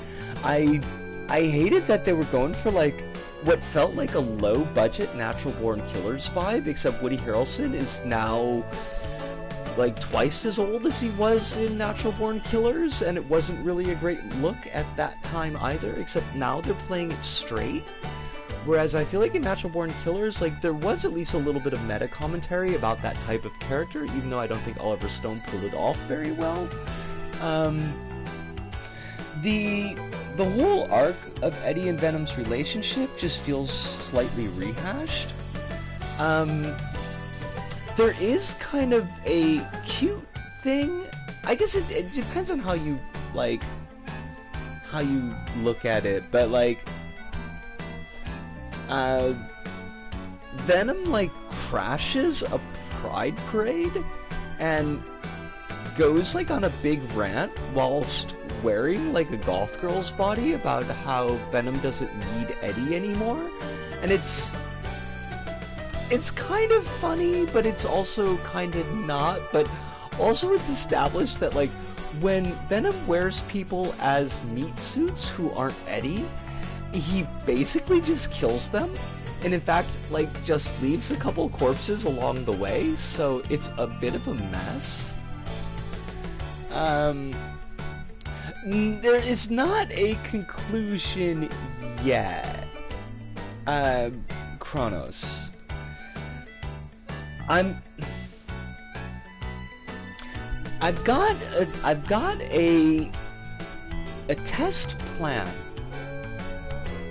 I hated that they were going for like what felt like a low-budget Natural Born Killers vibe, except Woody Harrelson is now like twice as old as he was in Natural Born Killers, and it wasn't really a great look at that time either, except now they're playing it straight. Whereas I feel like in Natural Born Killers, like, there was at least a little bit of meta commentary about that type of character, even though I don't think Oliver Stone pulled it off very well. The whole arc of Eddie and Venom's relationship just feels slightly rehashed. There is kind of a cute thing. I guess it depends on how you, like, how you look at it, but, like, Venom, like, crashes a pride parade and goes, like, on a big rant whilst wearing, like, a goth girl's body about how Venom doesn't need Eddie anymore. And it's kind of funny, but it's also kind of not. But also it's established that, like, when Venom wears people as meat suits who aren't Eddie, he basically just kills them, and in fact, like, just leaves a couple corpses along the way, so it's a bit of a mess. There is not a conclusion yet. Kronos. I've got a test plan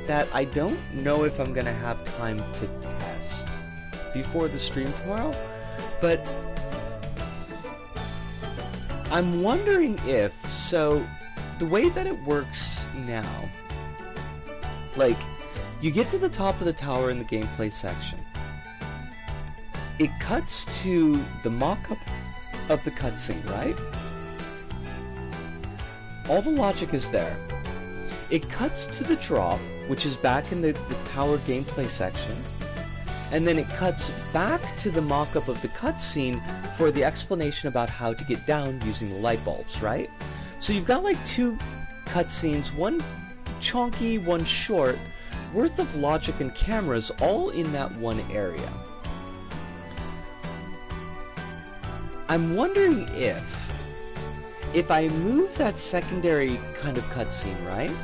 that I don't know if I'm gonna have time to test before the stream tomorrow, but I'm wondering if, so the way that it works now, like, you get to the top of the tower in the gameplay section. It cuts to the mock-up of the cutscene, right? All the logic is there. It cuts to the drop, which is back in the tower gameplay section, and then it cuts back to the mock-up of the cutscene for the explanation about how to get down using the light bulbs, right? So you've got like two cutscenes, one chunky, one short, worth of logic and cameras all in that one area. I'm wondering if I move that secondary kind of cutscene, right?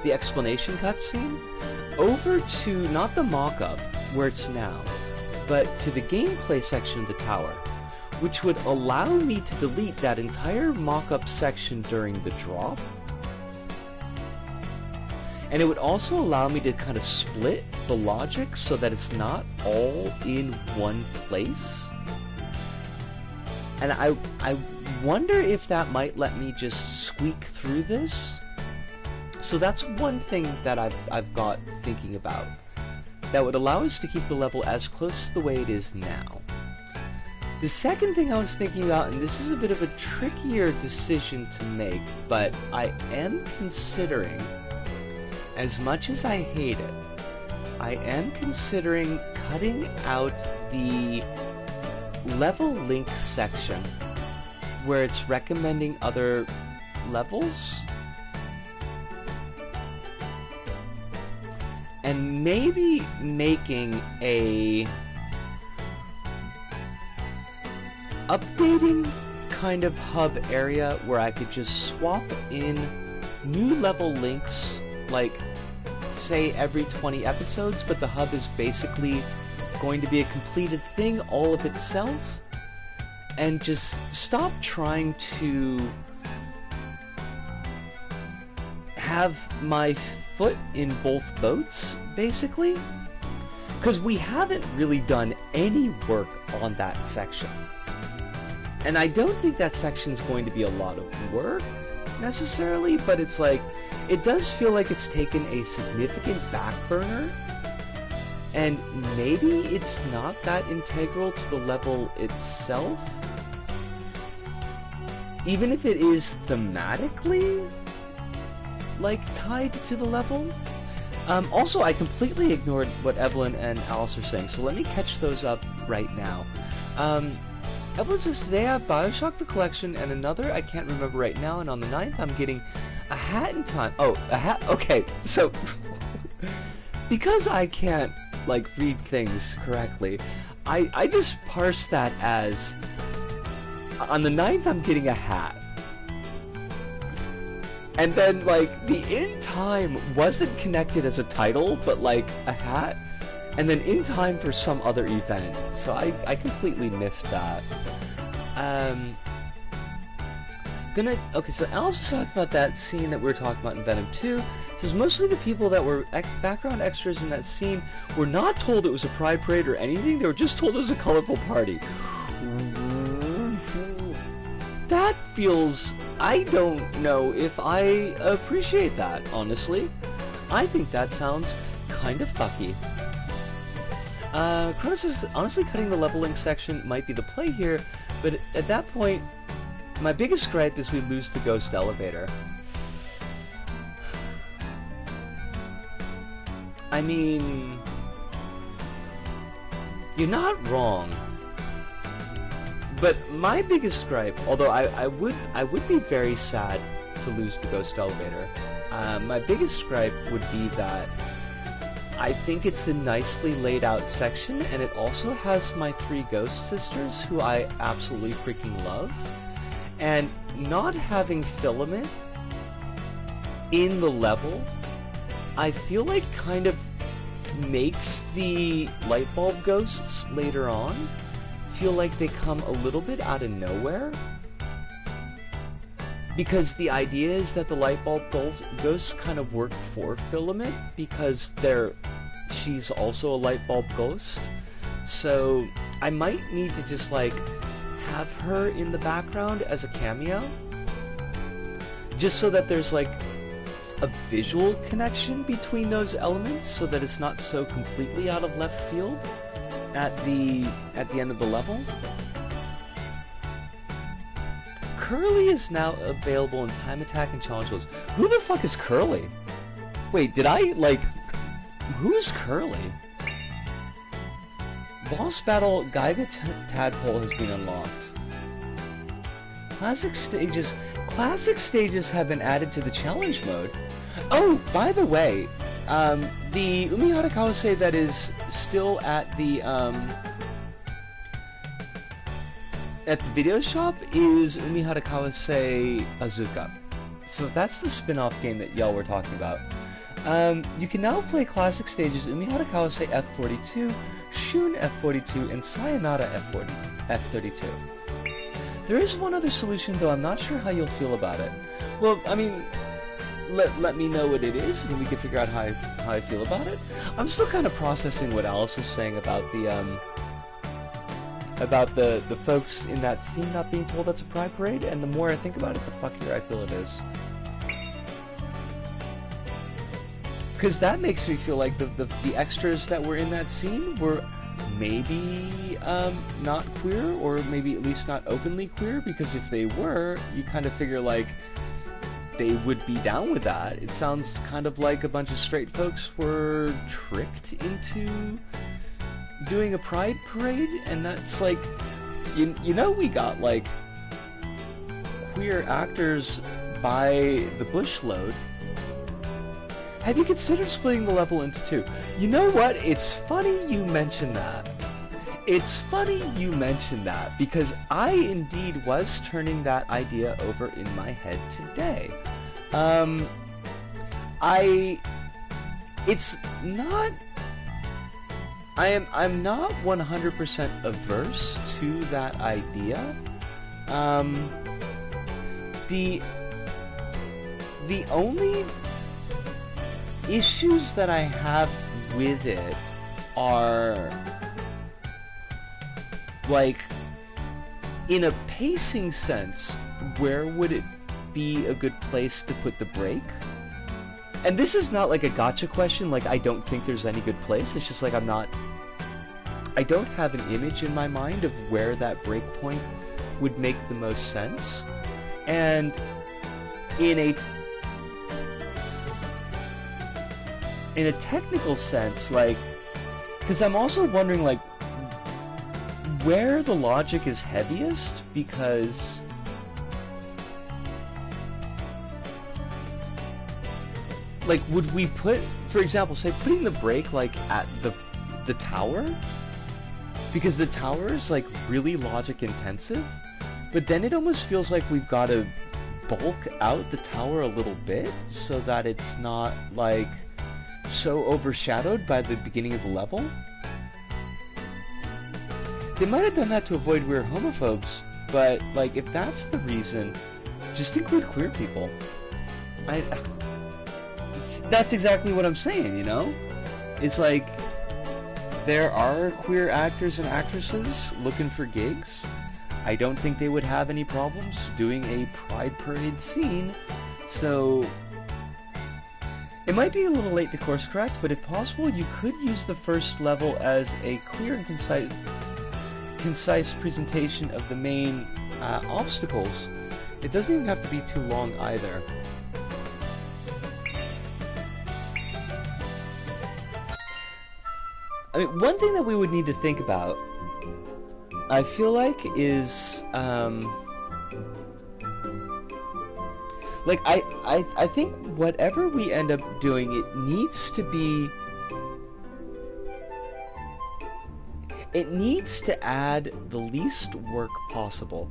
The explanation cutscene, over to not the mock-up, where it's now, but to the gameplay section of the tower, which would allow me to delete that entire mock-up section during the drop. And it would also allow me to kind of split the logic so that it's not all in one place. And I wonder if that might let me just squeak through this. So that's one thing that I've got thinking about. That would allow us to keep the level as close to the way it is now. The second thing I was thinking about, and this is a bit of a trickier decision to make, but I am considering, as much as I hate it, I am considering cutting out the level link section where it's recommending other levels, and maybe making a updating kind of hub area where I could just swap in new level links, like say every 20 episodes, but the hub is basically going to be a completed thing all of itself, and just stop trying to have my foot in both boats, basically, because we haven't really done any work on that section. And I don't think that section's going to be a lot of work, necessarily, but it's like, it does feel like it's taken a significant back burner, and maybe it's not that integral to the level itself, even if it is thematically, like, tied to the level. Also, I completely ignored what Evelyn and Alice are saying, so let me catch those up right now. Evelyn says, today I have Bioshock the Collection and another I can't remember right now, and on the 9th I'm getting a hat in time. Oh, a hat? Okay, so because I can't, like, read things correctly, I just parse that as, on the 9th I'm getting a hat. And then, like, the in time wasn't connected as a title, but like a hat, and then in time for some other event. So I completely miffed that. Okay, so Alice was talking about that scene that we were talking about in Venom 2. Says mostly the people that were background extras in that scene were not told it was a pride parade or anything. They were just told it was a colorful party. That feels... I don't know if I appreciate that, honestly. I think that sounds kind of fucky. Kronos says, honestly, cutting the leveling section might be the play here, but at that point, my biggest gripe is we lose the ghost elevator. I mean... You're not wrong. But my biggest gripe, although I would be very sad to lose the ghost elevator, my biggest gripe would be that I think it's a nicely laid out section, and it also has my 3 ghost sisters, who I absolutely freaking love, and not having filament in the level, I feel like kind of makes the light bulb ghosts later on feel like they come a little bit out of nowhere, because the idea is that the light bulb ghosts kind of work for Filament because she's also a light bulb ghost. So I might need to just like have her in the background as a cameo, just so that there's like a visual connection between those elements, so that it's not so completely out of left field at the end of the level. Curly is now available in Time Attack and Challenge Levels. Who the fuck is Curly? Wait, did I, like... Who's Curly? Boss Battle Gaiga Tadpole has been unlocked. Classic stages have been added to the challenge mode. Oh, by the way, the Umihara Kawase that is still at the video shop is Umihara Kawase Azuka. So that's the spin-off game that y'all were talking about. You can now play classic stages Umihara Kawase F42, Shun F42, and Sayonara F32. There is one other solution, though I'm not sure how you'll feel about it. Well, I mean, let me know what it is, and then we can figure out how I feel about it. I'm still kind of processing what Alice was saying about the folks in that scene not being told that's a pride parade, and the more I think about it, the fuckier I feel it is. Because that makes me feel like the extras that were in that scene were maybe not queer, or maybe at least not openly queer, because if they were, you kind of figure like they would be down with that. It sounds kind of like a bunch of straight folks were tricked into doing a pride parade, and that's like, you know, we got like queer actors by the bushload. Have you considered splitting the level into two? You know what? It's funny you mention that. It's funny you mention that, because I indeed was turning that idea over in my head today. I'm not 100% averse to that idea. The only issues that I have with it are, like, in a pacing sense, where would it be a good place to put the break? And this is not like a gotcha question, like I don't think there's any good place, it's just like I don't have an image in my mind of where that break point would make the most sense. And in a technical sense, like, because I'm also wondering, like, where the logic is heaviest, because like, would we put, for example, say putting the break like at the tower, because the tower is like really logic intensive, but then it almost feels like we've got to bulk out the tower a little bit so that it's not like so overshadowed by the beginning of the level. They might have done that to avoid weird homophobes, but like, if that's the reason, just include queer people. That's exactly what I'm saying, you know? It's like, there are queer actors and actresses looking for gigs. I don't think they would have any problems doing a pride parade scene, so it might be a little late to course correct, but if possible, you could use the first level as a clear and concise presentation of the main obstacles. It doesn't even have to be too long either. I mean, one thing that we would need to think about, I feel like, is like, I think whatever we end up doing, it needs to add the least work possible.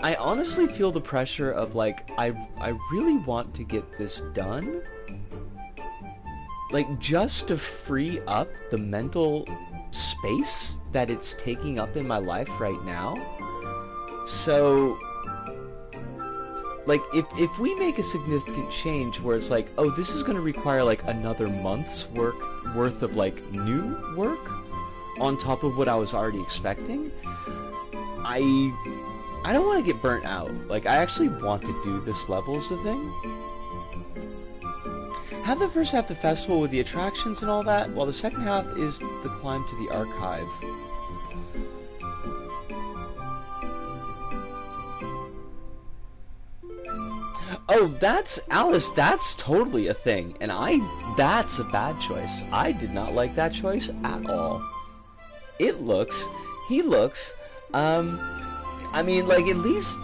I honestly feel the pressure of, like, I really want to get this done, like, just to free up the mental space that it's taking up in my life right now. So like, if we make a significant change where it's like, oh, this is going to require, like, another month's worth of, like, new work on top of what I was already expecting, I don't want to get burnt out. Like, I actually want to do this level as a thing. Have the first half the festival with the attractions and all that, while the second half is the climb to the archive. Oh, that's, Alice, that's totally a thing, and that's a bad choice. I did not like that choice at all. He looks, I mean, like, at least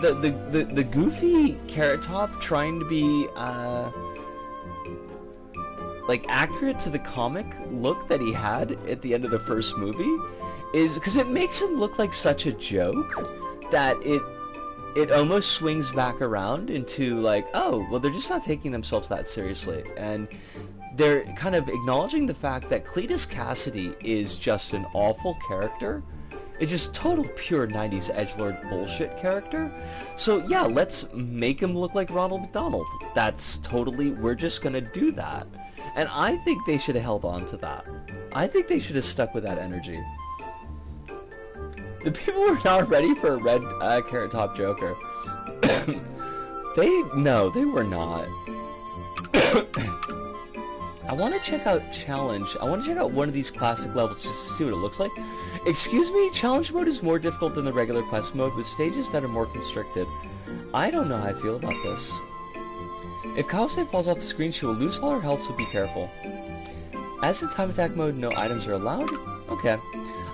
the goofy Carrot Top trying to be, like, accurate to the comic look that he had at the end of the first movie is, because it makes him look like such a joke that it almost swings back around into, like, oh, well, they're just not taking themselves that seriously, and they're kind of acknowledging the fact that Cletus Cassidy is just an awful character. It's just total pure 90s edgelord bullshit character. So yeah, let's make him look like Ronald McDonald. That's totally, we're just gonna do that. And I think they should have held on to that. I think they should have stuck with that energy. The people were not ready for a red Carrot Top Joker. No, they were not. I want to check out Challenge. I want to check out one of these classic levels just to see what it looks like. Excuse me, Challenge mode is more difficult than the regular quest mode with stages that are more constricted. I don't know how I feel about this. If Kaose falls off the screen, she will lose all her health, so be careful. As in time attack mode, no items are allowed? Okay.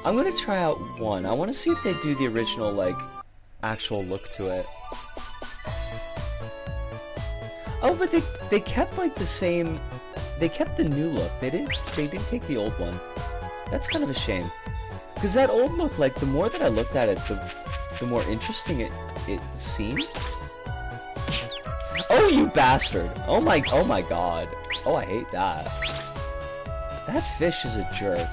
I'm gonna try out one. I want to see if they do the original, like, actual look to it. Oh, but they kept, like, the same... They kept the new look. They didn't take the old one. That's kind of a shame. Because that old look, like, the more that I looked at it, the more interesting it seemed. Oh, you bastard! Oh my god. Oh, I hate that. That fish is a jerk.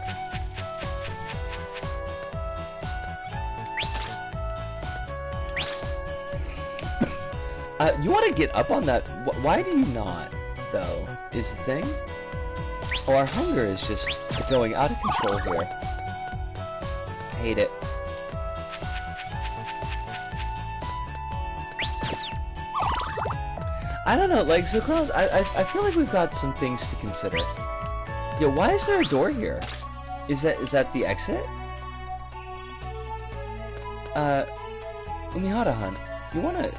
You want to get up on that? Why do you not, though, is the thing? Oh, our hunger is just going out of control here. I hate it. I don't know, like, so Carlos, I feel like we've got some things to consider. Yo, why is there a door here? Is that the exit? Umihara-hun, you wanna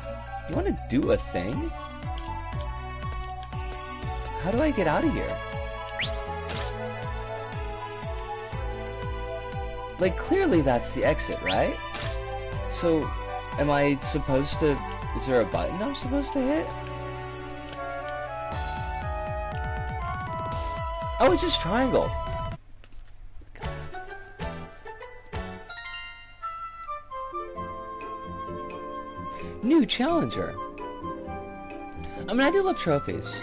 do a thing? How do I get out of here? Like, clearly that's the exit, right? So, am I supposed to... Is there a button I'm supposed to hit? Oh, it's just triangle. New challenger. I mean, I do love trophies.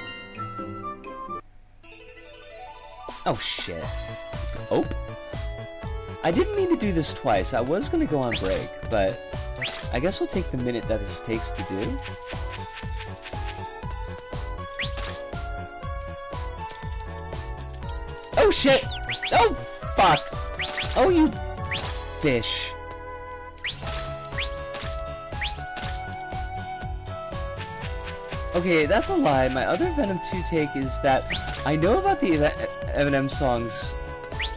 Oh, shit. Oh. I didn't mean to do this twice. I was going to go on break, but I guess we'll take the minute that this takes to do. Oh, shit! Oh, fuck! Oh, you fish. Okay, that's a lie. My other Venom 2 take is that I know about the Eminem songs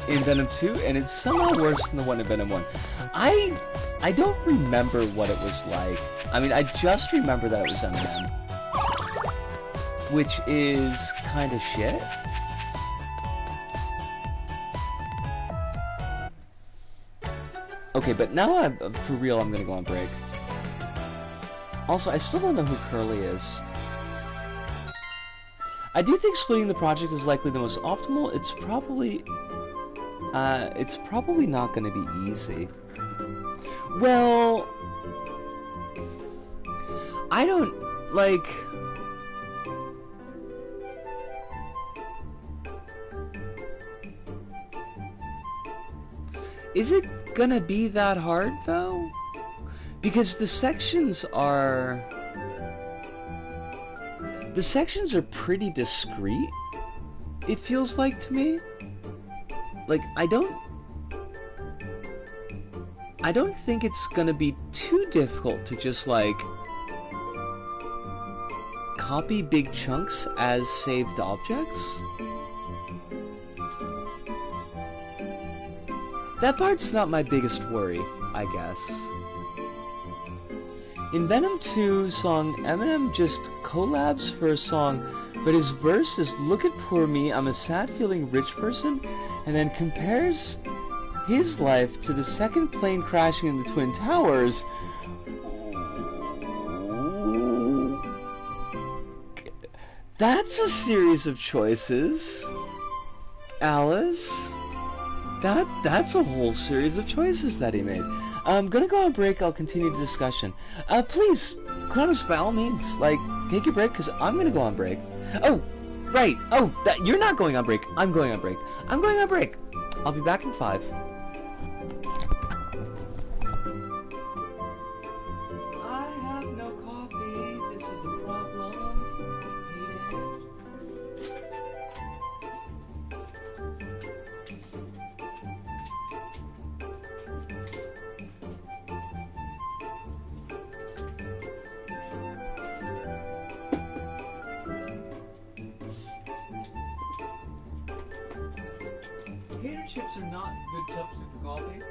in Venom 2, and it's somehow worse than the one in Venom 1. I don't remember what it was like. I mean, I just remember that it was Eminem, which is kind of shit. Okay, but now for real, I'm gonna go on break. Also, I still don't know who Curly is. I do think splitting the project is likely the most optimal. It's probably not going to be easy. Well, I don't, like... Is it gonna be that hard, though? Because the sections are... The sections are pretty discreet, it feels like to me. Like, I don't think it's gonna be too difficult to just, like, copy big chunks as saved objects. That part's not my biggest worry, I guess. In Venom 2 song, Eminem just collabs for a song, but his verse is "Look at poor me, I'm a sad feeling rich person," and then compares his life to the second plane crashing in the Twin Towers. That's a series of choices, Alice. That's a whole series of choices that he made. I'm gonna go on break. I'll continue the discussion. Please, Kronos, by all means, like, take your break, because I'm gonna go on break. Oh, right. Oh, you're not going on break. I'm going on break. I'm going on break. I'll be back in 5. I have no coffee. This is a problem. Potato chips are not a good substitute for coffee.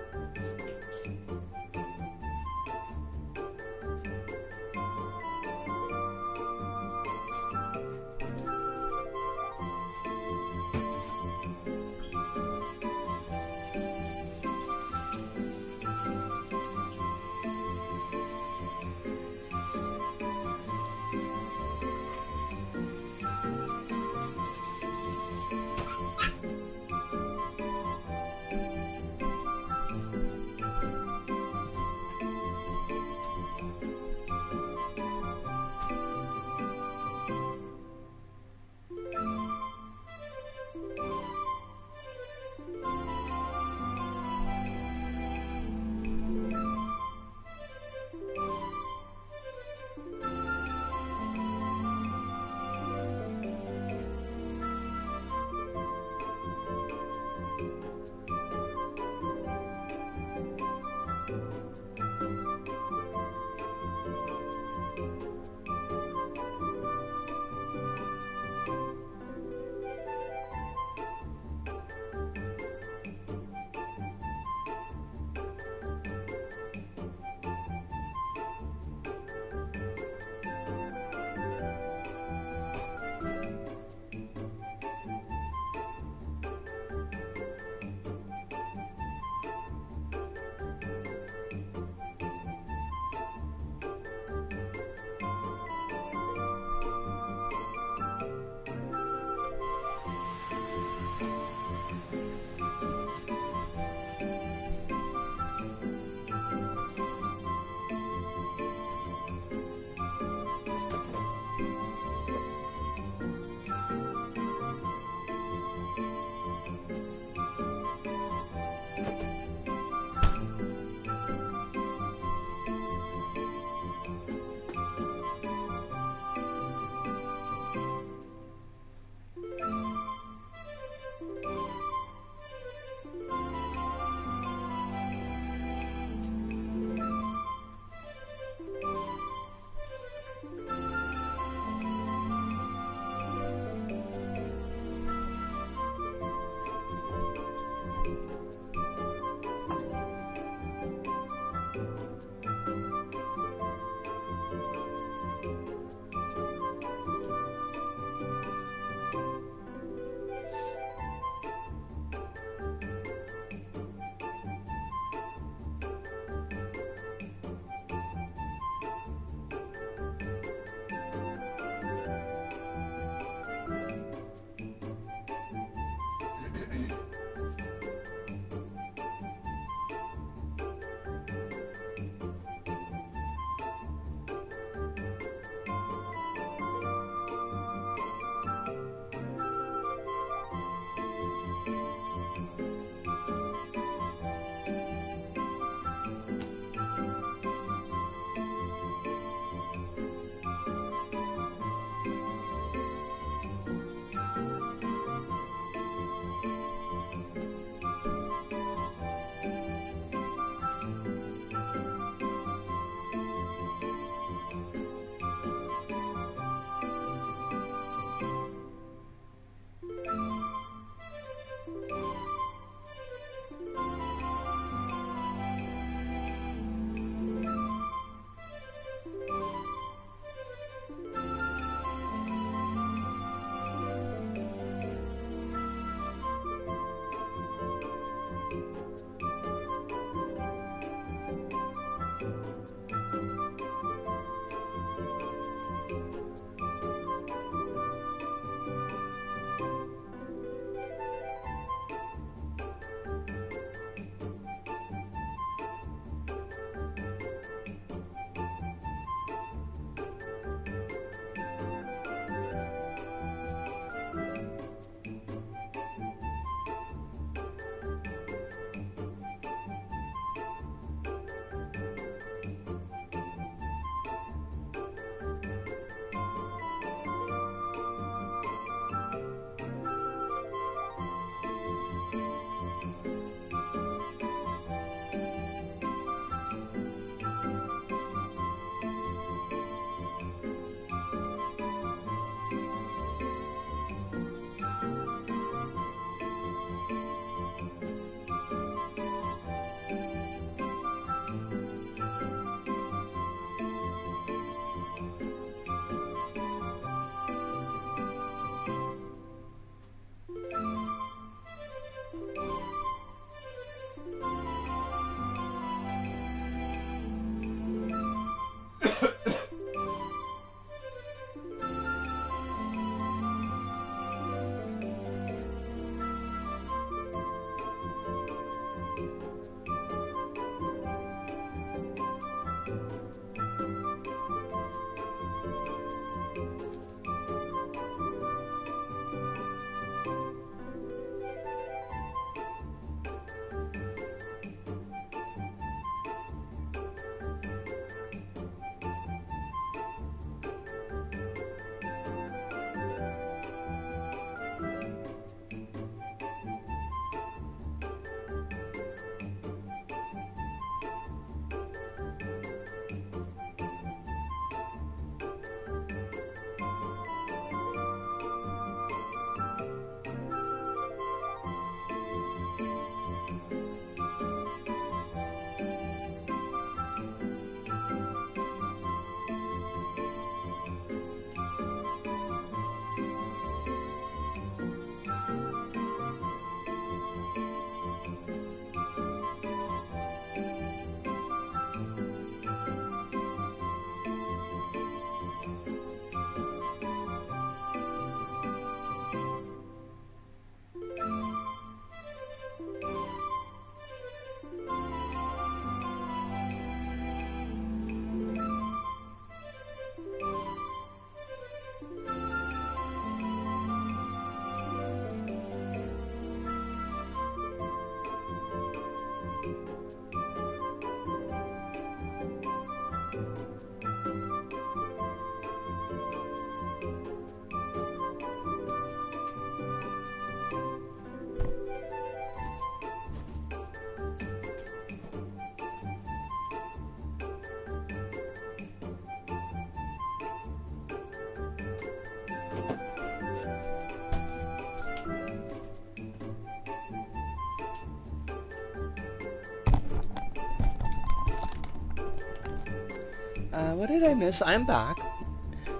What did I miss? I'm back.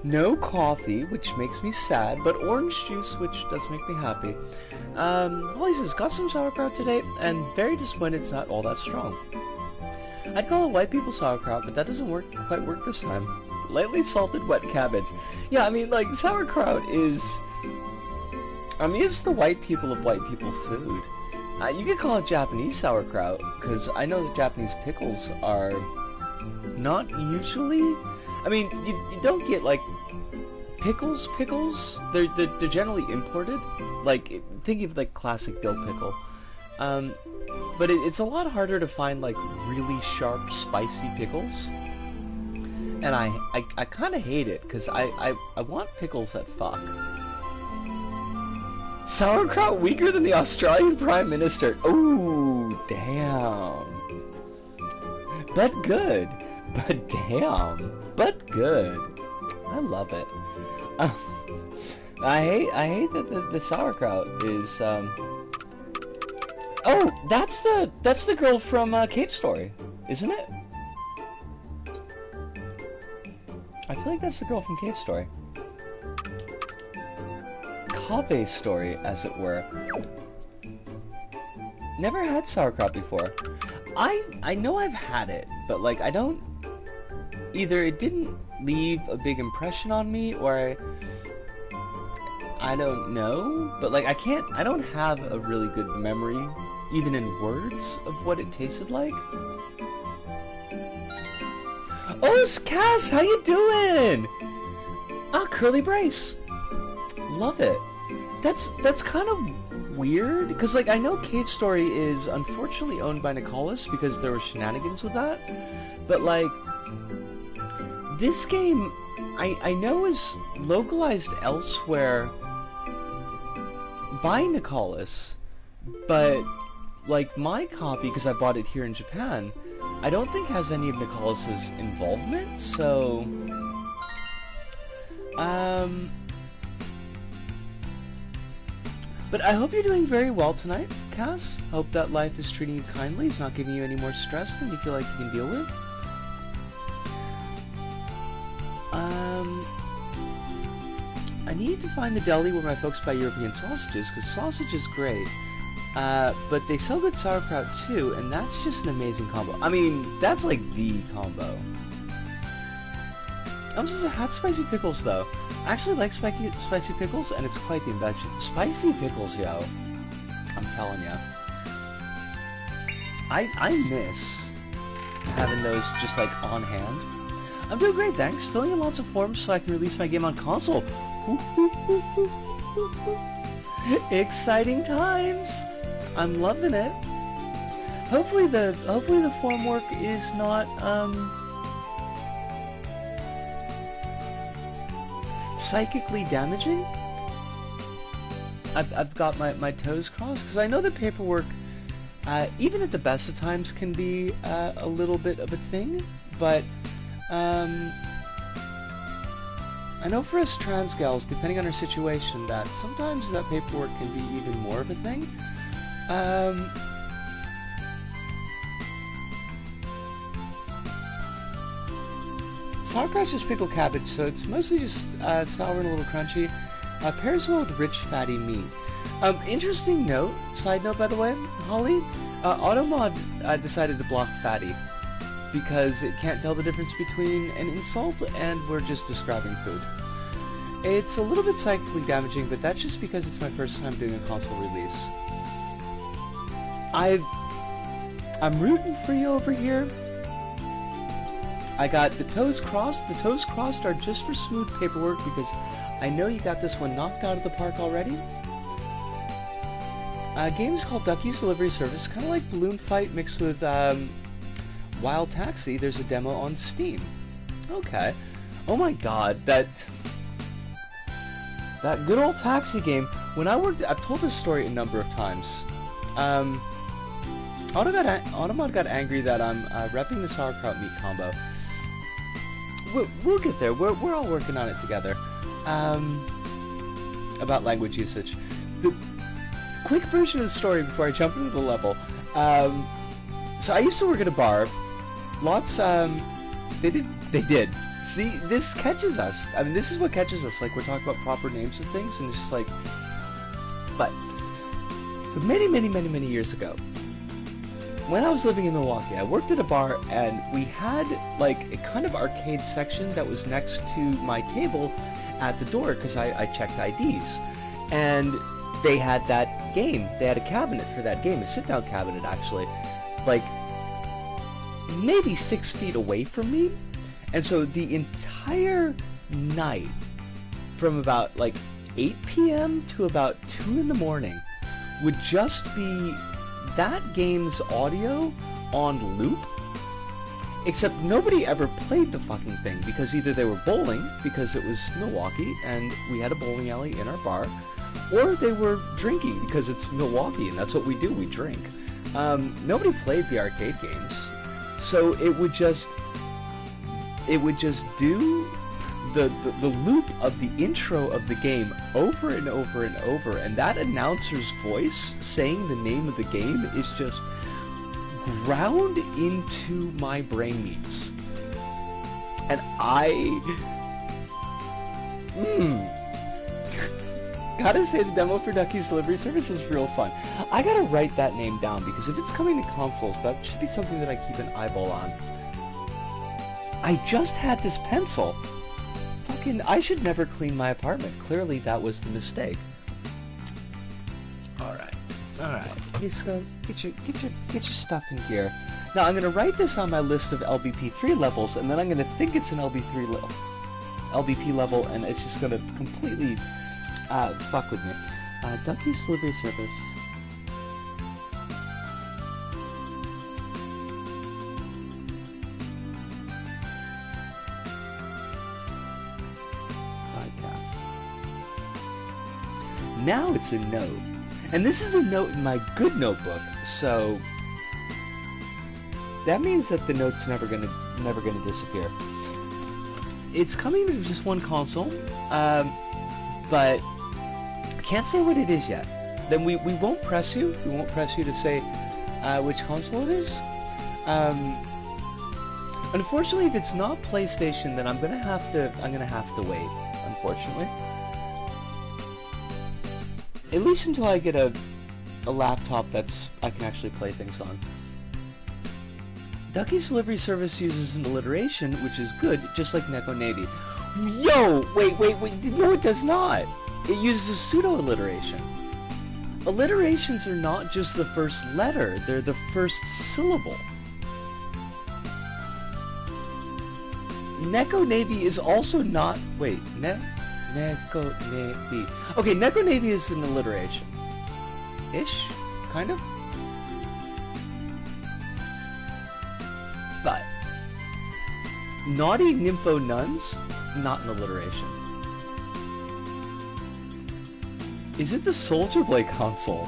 No coffee, which makes me sad, but orange juice, which does make me happy. Holly says, got some sauerkraut today, and very disappointed it's not all that strong. I'd call it white people sauerkraut, but that doesn't quite work this time. Lightly salted wet cabbage. Yeah, I mean, like, sauerkraut is... I mean, it's the white people of white people food. You could call it Japanese sauerkraut, because I know that Japanese pickles are not usually... I mean, you don't get, like, pickles. They're generally imported. Like, think of, like, classic dill pickle. But it's a lot harder to find, like, really sharp, spicy pickles. And I kind of hate it, because I want pickles that fuck. Sauerkraut weaker than the Australian Prime Minister. Ooh, damn. But good. But damn. But good. I love it. I hate that the sauerkraut is Oh, that's the girl from Cave Story, isn't it? I feel like that's the girl from Cave Story. Kave Story, as it were. Never had sauerkraut before. I know I've had it, but like I don't... Either it didn't leave a big impression on me, or I don't know, but like I don't have a really good memory, even in words, of what it tasted like. Oh, Cass, how you doing? Ah, Curly Brace. Love it. That's kind of weird, because like I know Cave Story is unfortunately owned by Nicholas because there were shenanigans with that, but like this game I know is localized elsewhere by Nicholas, but like my copy, because I bought it here in Japan, I don't think has any of Nicholas's involvement, so but I hope you're doing very well tonight, Cass. Hope that life is treating you kindly, it's not giving you any more stress than you feel like you can deal with. I need to find the deli where my folks buy European sausages, because sausage is great. But they sell good sauerkraut too, and that's just an amazing combo. I mean, that's like the combo. I'm just had spicy pickles though. I actually like spicy pickles, and it's quite the invention. Spicy pickles, yo. I'm telling ya. I miss having those just like on hand. I'm doing great, thanks. Filling in lots of forms so I can release my game on console. Exciting times. I'm loving it. Hopefully the form work is not psychically damaging. I've got my toes crossed, because I know that paperwork, even at the best of times, can be a little bit of a thing, but I know for us trans gals, depending on our situation, that sometimes that paperwork can be even more of a thing. Sauerkraut's just pickled cabbage, so it's mostly just sour and a little crunchy. Pairs well with rich, fatty meat. Interesting note, side note by the way, Holly, Automod decided to block fatty because it can't tell the difference between an insult and we're just describing food. It's a little bit psychically damaging, but that's just because it's my first time doing a console release. I'm rooting for you over here. I got the toes crossed. The toes crossed are just for smooth paperwork because I know you got this one knocked out of the park already. Game is called Ducky's Delivery Service, kind of like Balloon Fight mixed with Wild Taxi. There's a demo on Steam. Okay. Oh my god, that good old taxi game. When I worked, I've told this story a number of times. Automod got angry that I'm repping the sauerkraut meat combo. We'll get there. We're all working on it together. About language usage. The quick version of the story before I jump into the level. So I used to work at a bar. Lots They did. They did. See, this catches us. I mean, this is what catches us. Like, we're talking about proper names of things, and it's just like... But, so many years ago, when I was living in Milwaukee, I worked at a bar, and we had, like, a kind of arcade section that was next to my table at the door, because I checked IDs. And they had that game. They had a cabinet for that game, a sit-down cabinet, actually. Like, maybe 6 feet away from me. And so the entire night, from about like 8 p.m. to about 2 in the morning, would just be that game's audio on loop. Except nobody ever played the fucking thing, because either they were bowling, because it was Milwaukee and we had a bowling alley in our bar, or they were drinking, because it's Milwaukee and that's what we do, we drink. Nobody played the arcade games. So it would just do the loop of the intro of the game over and over and over, and that announcer's voice saying the name of the game is just ground into my brain meats. And gotta say, the demo for Ducky's Delivery Service is real fun. I gotta write that name down, because if it's coming to consoles, that should be something that I keep an eyeball on. I just had this pencil. Fucking, I should never clean my apartment. Clearly, that was the mistake. Alright. Let's go get your stuff in here. Now, I'm gonna write this on my list of LBP3 levels, and then I'm gonna think it's an LBP level, and it's just gonna completely fuck with me. Ducky's Delivery Service. Now it's a note, and this is a note in my good notebook, so that means that the note's never gonna disappear. It's coming to just one console, but I can't say what it is yet. Then we won't press you. We won't press you to say which console it is. Unfortunately, if it's not PlayStation, then I'm gonna have to wait. Unfortunately. At least until I get a laptop I can actually play things on. Ducky's Delivery Service uses an alliteration, which is good, just like Neko Navy. Yo! Wait, no it does not! It uses a pseudo-alliteration. Alliterations are not just the first letter, they're the first syllable. Neko Navy is also not... Wait, Neko Navy. Okay, Neko Navy is an alliteration. Ish? Kind of? But Naughty Nympho Nuns? Not an alliteration. Is it the Soldier Boy console?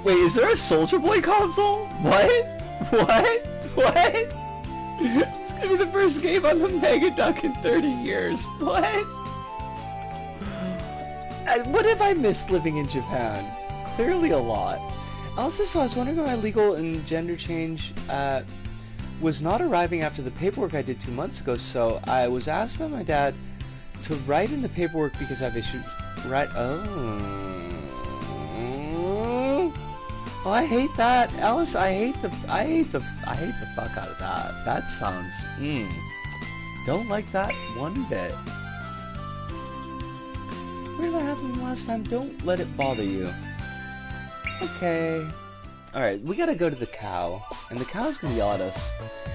Wait, is there a Soldier Boy console? What? It's gonna be the first game on the Mega Duck in 30 years. What? What have I missed living in Japan? Clearly a lot. Also, so I was wondering why legal and gender change was not arriving after the paperwork I did 2 months ago, so I was asked by my dad to write in the paperwork because I've issued... Oh, I hate that. Alice, I hate the fuck out of that. That sounds... Don't like that one bit. Whatever happened last time, don't let it bother you. Okay. Alright, we gotta go to the cow. And the cow's gonna yell at us.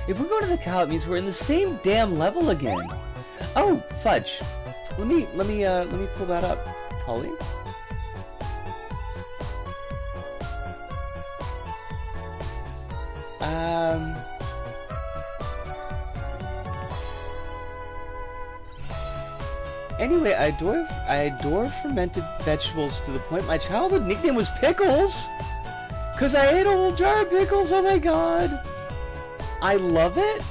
If we go to the cow, it means we're in the same damn level again. Oh, fudge. Let me pull that up, Holly. Anyway, I adore fermented vegetables to the point my childhood nickname was Pickles! Cause I ate a whole jar of pickles, oh my god! I love it!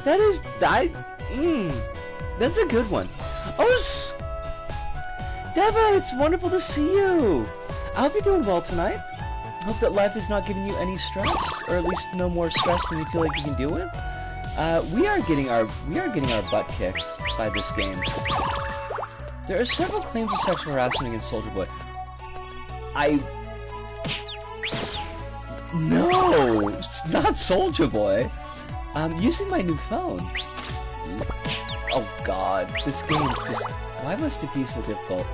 That's a good one. Oh, Deva, it's wonderful to see you! I hope you're doing well tonight. Hope that life is not giving you any stress, or at least no more stress than you feel like you can deal with. We are getting our butt kicked by this game. There are several claims of sexual harassment against Soldier Boy. No! It's not Soldier Boy! I'm using my new phone. Oh god, this game just... Why must it be so difficult?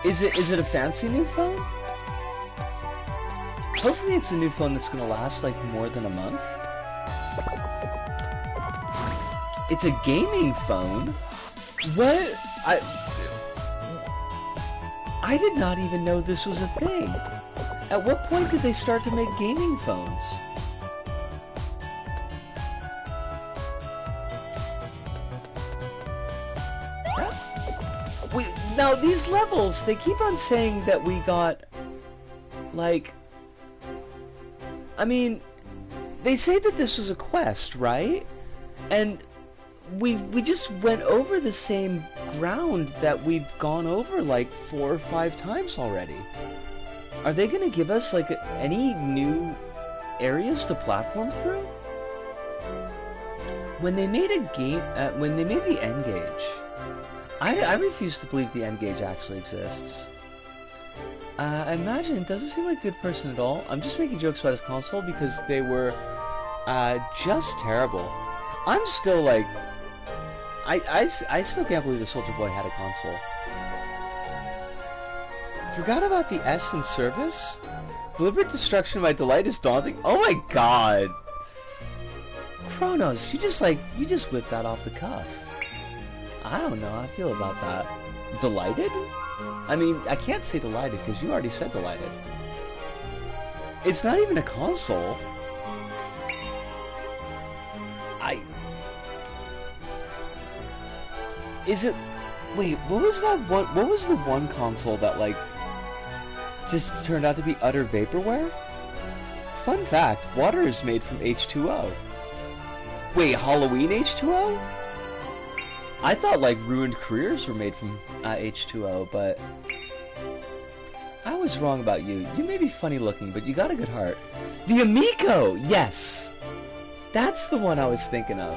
Is it a fancy new phone? Hopefully it's a new phone that's gonna last like more than a month. It's a gaming phone? What? I did not even know this was a thing. At what point did they start to make gaming phones? Wait, now these levels, they keep on saying that we got, like, I mean, they say that this was a quest, right? And we just went over the same ground that we've gone over like 4 or 5 times already. Are they gonna give us like any new areas to platform through? When they made a game, when they made the N gauge, I refuse to believe the N gauge actually exists. I imagine it doesn't seem like a good person at all. I'm just making jokes about his console because they were just terrible. I'm still like, I still can't believe the Soldier Boy had a console. Forgot about the S in service? Deliberate destruction of my delight is daunting. Oh my god! Kronos, you just whipped that off the cuff. I don't know how I feel about that. Delighted? I mean, I can't say delighted because you already said delighted. It's not even a console. Is it... Wait, what was that one... What was the one console that, like, just turned out to be utter vaporware? Fun fact, water is made from H2O. Wait, Halloween H2O? I thought, like, ruined careers were made from H2O, but... I was wrong about you. You may be funny looking, but you got a good heart. The Amico! Yes! That's the one I was thinking of.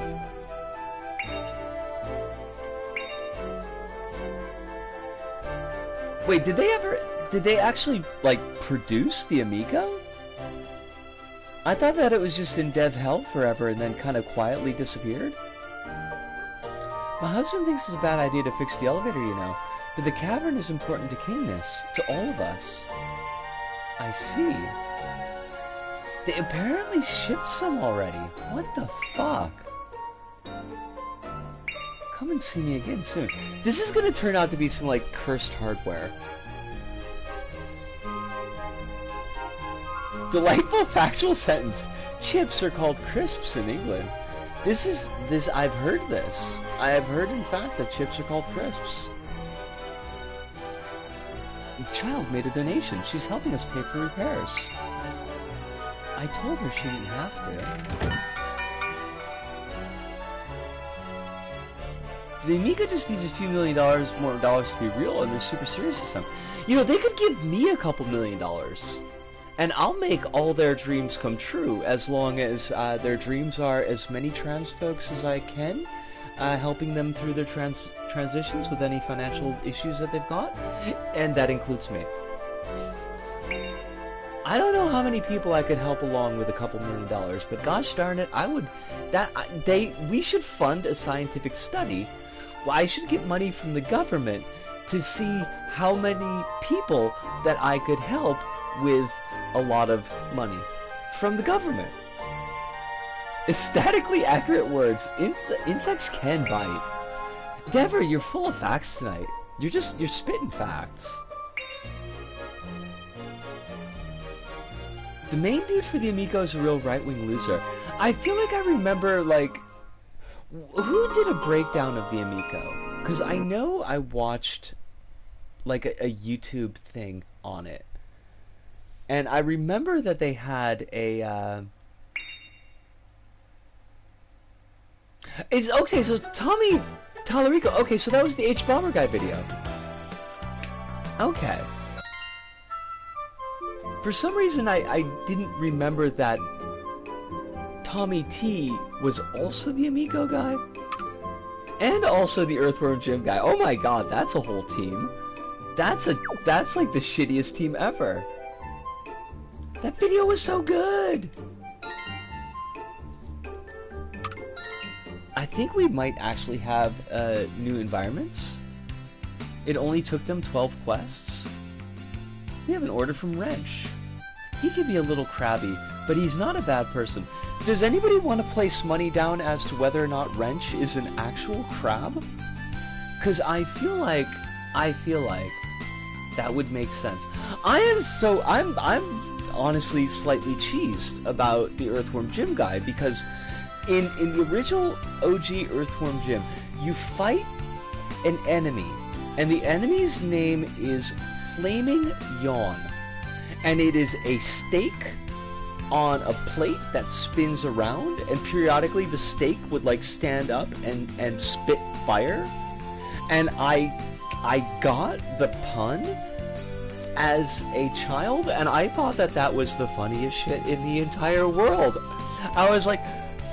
Wait, did they actually, like, produce the Amico? I thought that it was just in dev hell forever and then kind of quietly disappeared. My husband thinks it's a bad idea to fix the elevator, you know, but the cavern is important to Kingness, to all of us. I see. They apparently shipped some already. What the fuck? Come and see me again soon. This is gonna turn out to be some, like, cursed hardware. Delightful factual sentence. Chips are called crisps in England. I've heard this. I have heard, in fact, that chips are called crisps. The child made a donation. She's helping us pay for repairs. I told her she didn't have to. The Amiga just needs a few more dollars to be real, and they're super serious this time. You know, they could give me a couple $1 million. And I'll make all their dreams come true, as long as their dreams are as many trans folks as I can, helping them through their transitions with any financial issues that they've got, and that includes me. I don't know how many people I could help along with a couple $1 million, but gosh darn it, we should fund a scientific study. Well, I should get money from the government to see how many people that I could help with a lot of money from the government. Aesthetically accurate words. Insects can bite. Dever, you're full of facts tonight. You're spitting facts. The main dude for the Amico is a real right-wing loser. I feel like I remember, like, who did a breakdown of the Amico? Because I know I watched, like, a YouTube thing on it. And I remember that they had a, okay, so Tommy Tallarico, okay, so that was the H-Bomber Guy video. Okay. For some reason, I didn't remember that Tommy T was also the Amigo guy. And also the Earthworm Jim guy. Oh my god, that's a whole team. That's like the shittiest team ever. That video was so good. I think we might actually have new environments. It only took them 12 quests. We have an order from Wrench. He can be a little crabby, but he's not a bad person. Does anybody want to place money down as to whether or not Wrench is an actual crab? Because I feel like that would make sense. I'm honestly slightly cheesed about the Earthworm Jim guy, because in the original OG Earthworm Jim, you fight an enemy, and the enemy's name is Flaming Yawn, and it is a steak on a plate that spins around, and periodically the steak would like stand up and spit fire. And I got the pun as a child, and I thought that was the funniest shit in the entire world. I was like,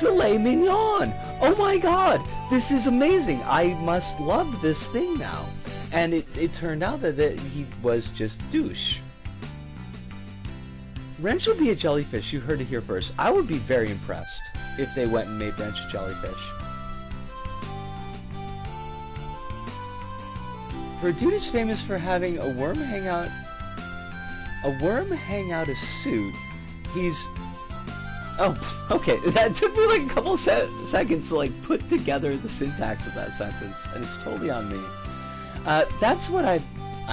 filet mignon! Oh my god, this is amazing! I must love this thing now. And it turned out that he was just douche. Wrench will be a jellyfish, you heard it here first. I would be very impressed if they went and made Wrench a jellyfish. For a dude who's famous for having a worm hang out a suit, he's... Oh, okay, that took me like a couple seconds to like put together the syntax of that sentence, and it's totally on me. That's what I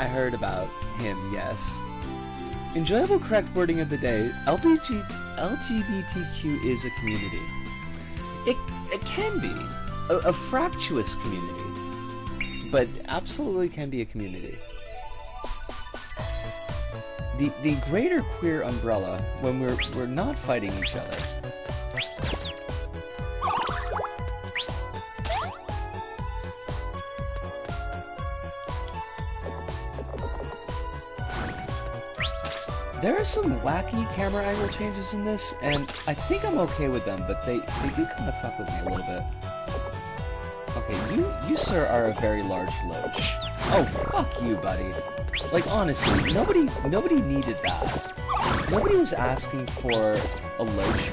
heard about him, yes. Enjoyable correct wording of the day. LGBTQ is a community. It can be a fractious community, but absolutely can be a community. The greater queer umbrella when we're not fighting each other. There are some wacky camera angle changes in this, and I think I'm okay with them, but they do kind of fuck with me a little bit. Okay, you sir are a very large loach. Oh, fuck you, buddy. Like, honestly, nobody needed that. Nobody was asking for a loach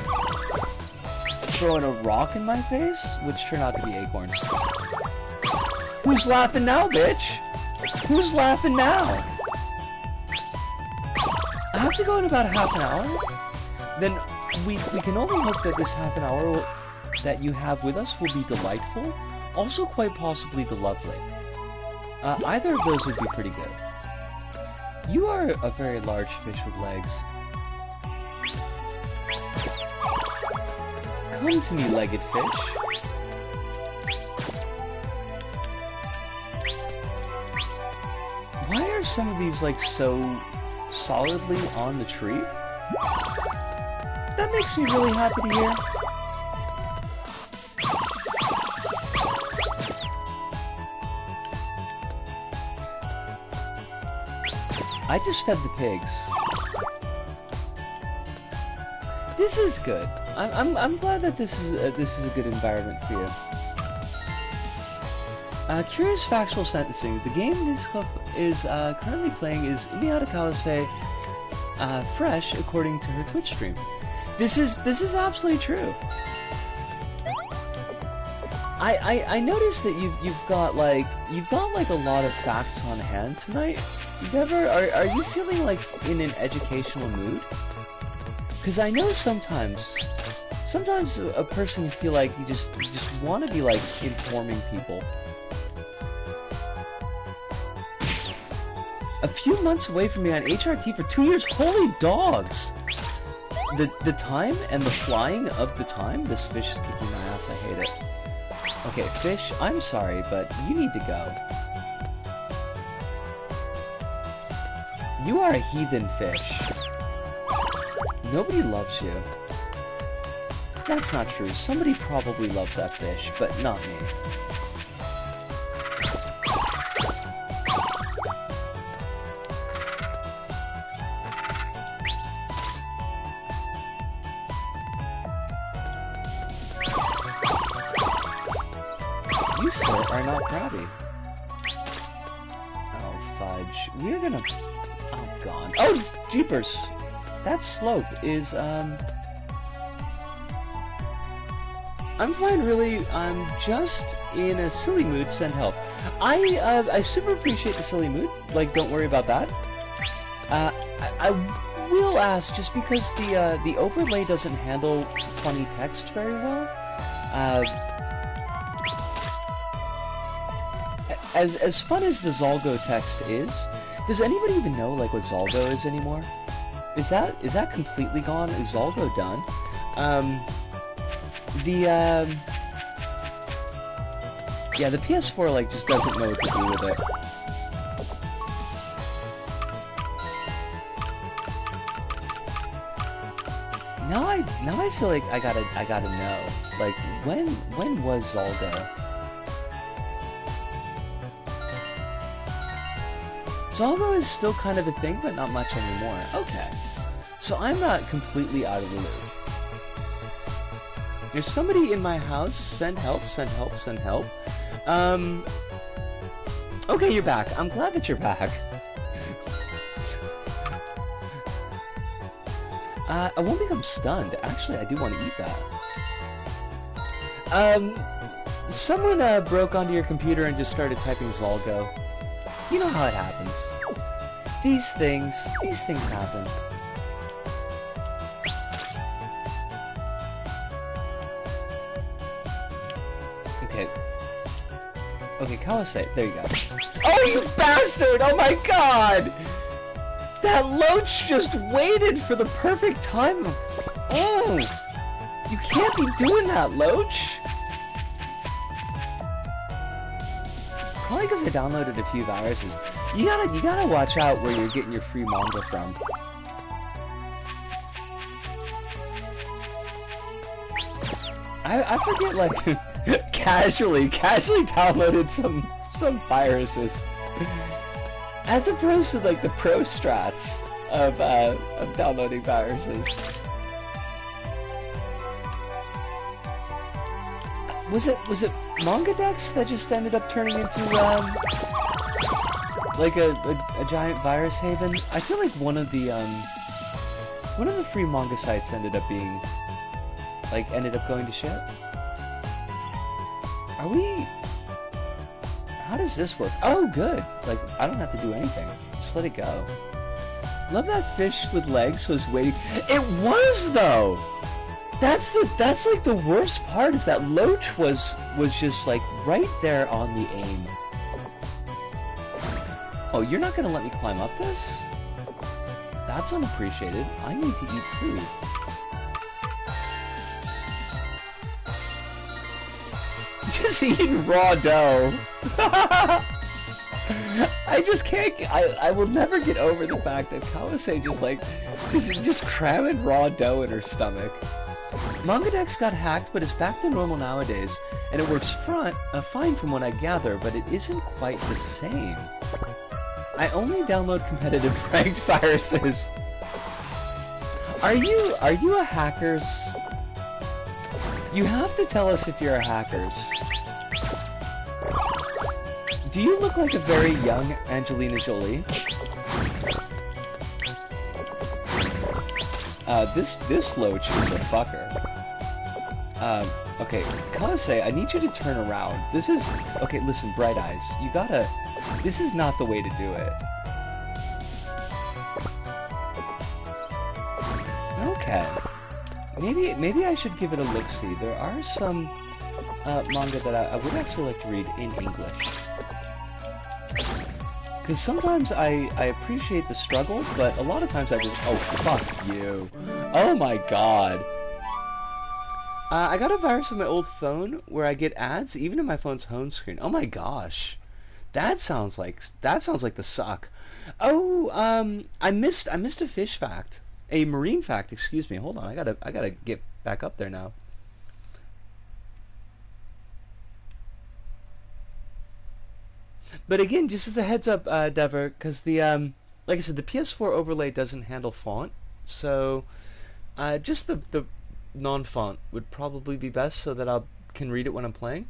throwing a rock in my face, which turned out to be acorns. Who's laughing now, bitch? Who's laughing now? I have to go in about half an hour? Then we can only hope that this half an hour that you have with us will be delightful, also quite possibly the lovely. Either of those would be pretty good. You are a very large fish with legs. Come to me, legged fish. Why are some of these like so solidly on the tree? That makes me really happy to hear. I just fed the pigs. This is good. I'm glad that this is a good environment for you. Curious factual sentencing. The game this club is currently playing is海腹川背, fresh, according to her Twitch stream. This is absolutely true. I noticed that you've got like a lot of facts on hand tonight. Are you feeling like in an educational mood? Because I know sometimes a person can feel like you just want to be like informing people. A few months away from me on HRT for 2 years. Holy dogs! The time and the flying of the time. This fish is kicking my ass. I hate it. Okay, fish. I'm sorry, but you need to go. You are a heathen fish. Nobody loves you. That's not true. Somebody probably loves that fish, but not me. are not crabby. Oh, fudge. We're gonna... Oh, God. Oh, jeepers! That slope is, I'm fine, really. I'm just in a silly mood. Send help. I super appreciate the silly mood. Like, don't worry about that. I will ask, just because the overlay doesn't handle funny text very well. As fun as the Zolgo text is, does anybody even know like what Zolgo is anymore? Is that completely gone? Is Zolgo done? Yeah, the PS4 like just doesn't know what to do with it. Now I feel like I gotta know. Like when was Zolgo? Zolgo is still kind of a thing, but not much anymore. Okay. So I'm not completely out of the loop. There's somebody in my house. Send help, send help, send help. Okay, you're back. I'm glad that you're back. I won't become stunned. Actually, I do want to eat that. Someone broke onto your computer and just started typing Zolgo. You know how it happens. These things happen. Okay, Kawase, there you go. Oh, you bastard! Oh my god! That loach just waited for the perfect time. Oh! You can't be doing that, loach! Probably because I downloaded a few viruses. You gotta watch out where you're getting your free manga from. I forget, like, casually downloaded some viruses. As opposed to, like, the pro strats of downloading viruses. Was it Manga Dex that just ended up turning into, like a giant virus haven? I feel like one of the free manga sites ended up going to shit. Are we... How does this work? Oh, good. Like, I don't have to do anything. Just let it go. Love that fish with legs was waiting. It was, though! That's like the worst part, is that Loach was just like right there on the aim. Oh, you're not gonna let me climb up this? That's unappreciated. I need to eat food. Just eating raw dough. I just can't. I will never get over the fact that Kawase just cramming raw dough in her stomach. MangaDex got hacked, but it's back to normal nowadays, and it works fine from what I gather, but it isn't quite the same. I only download competitive ranked viruses. Are you a hackers? You have to tell us if you're a hackers. Do you look like a very young Angelina Jolie? This Loach is a fucker. Okay, Kawase, I need you to turn around. This is... Okay, listen, Bright Eyes, you gotta... This is not the way to do it. Okay. Maybe I should give it a look-see. There are some manga that I would actually like to read in English. Because sometimes I appreciate the struggle, but a lot of times I just... Oh, fuck you. Oh my god. I got a virus on my old phone where I get ads even in my phone's home screen. Oh my gosh. That sounds like the suck. Oh, I missed a fish fact. A marine fact, excuse me. Hold on. I gotta get back up there now. But again, just as a heads up, Dever, because the like I said, the PS4 overlay doesn't handle font, so just the non-font would probably be best, so that I can read it when I'm playing.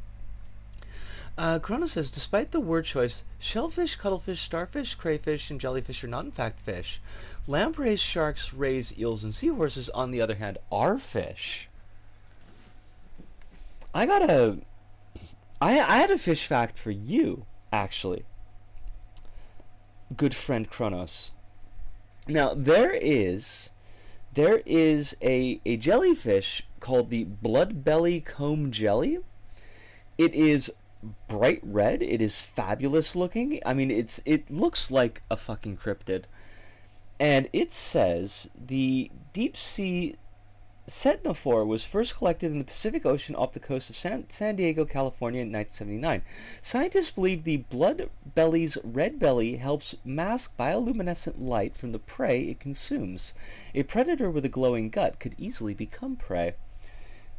Chrono says, despite the word choice, shellfish, cuttlefish, starfish, crayfish, and jellyfish are not in fact fish. Lampreys, sharks, rays, eels, and seahorses, on the other hand, are fish. I had a fish fact for you, actually. Good friend Kronos. Now, there is a jellyfish called the blood belly comb jelly. It is bright red. It is fabulous looking. I mean, it looks like a fucking cryptid. And it says the deep sea ctenophore was first collected in the Pacific Ocean off the coast of San Diego, California in 1979. Scientists believe the blood belly's red belly helps mask bioluminescent light from the prey it consumes. A predator with a glowing gut could easily become prey.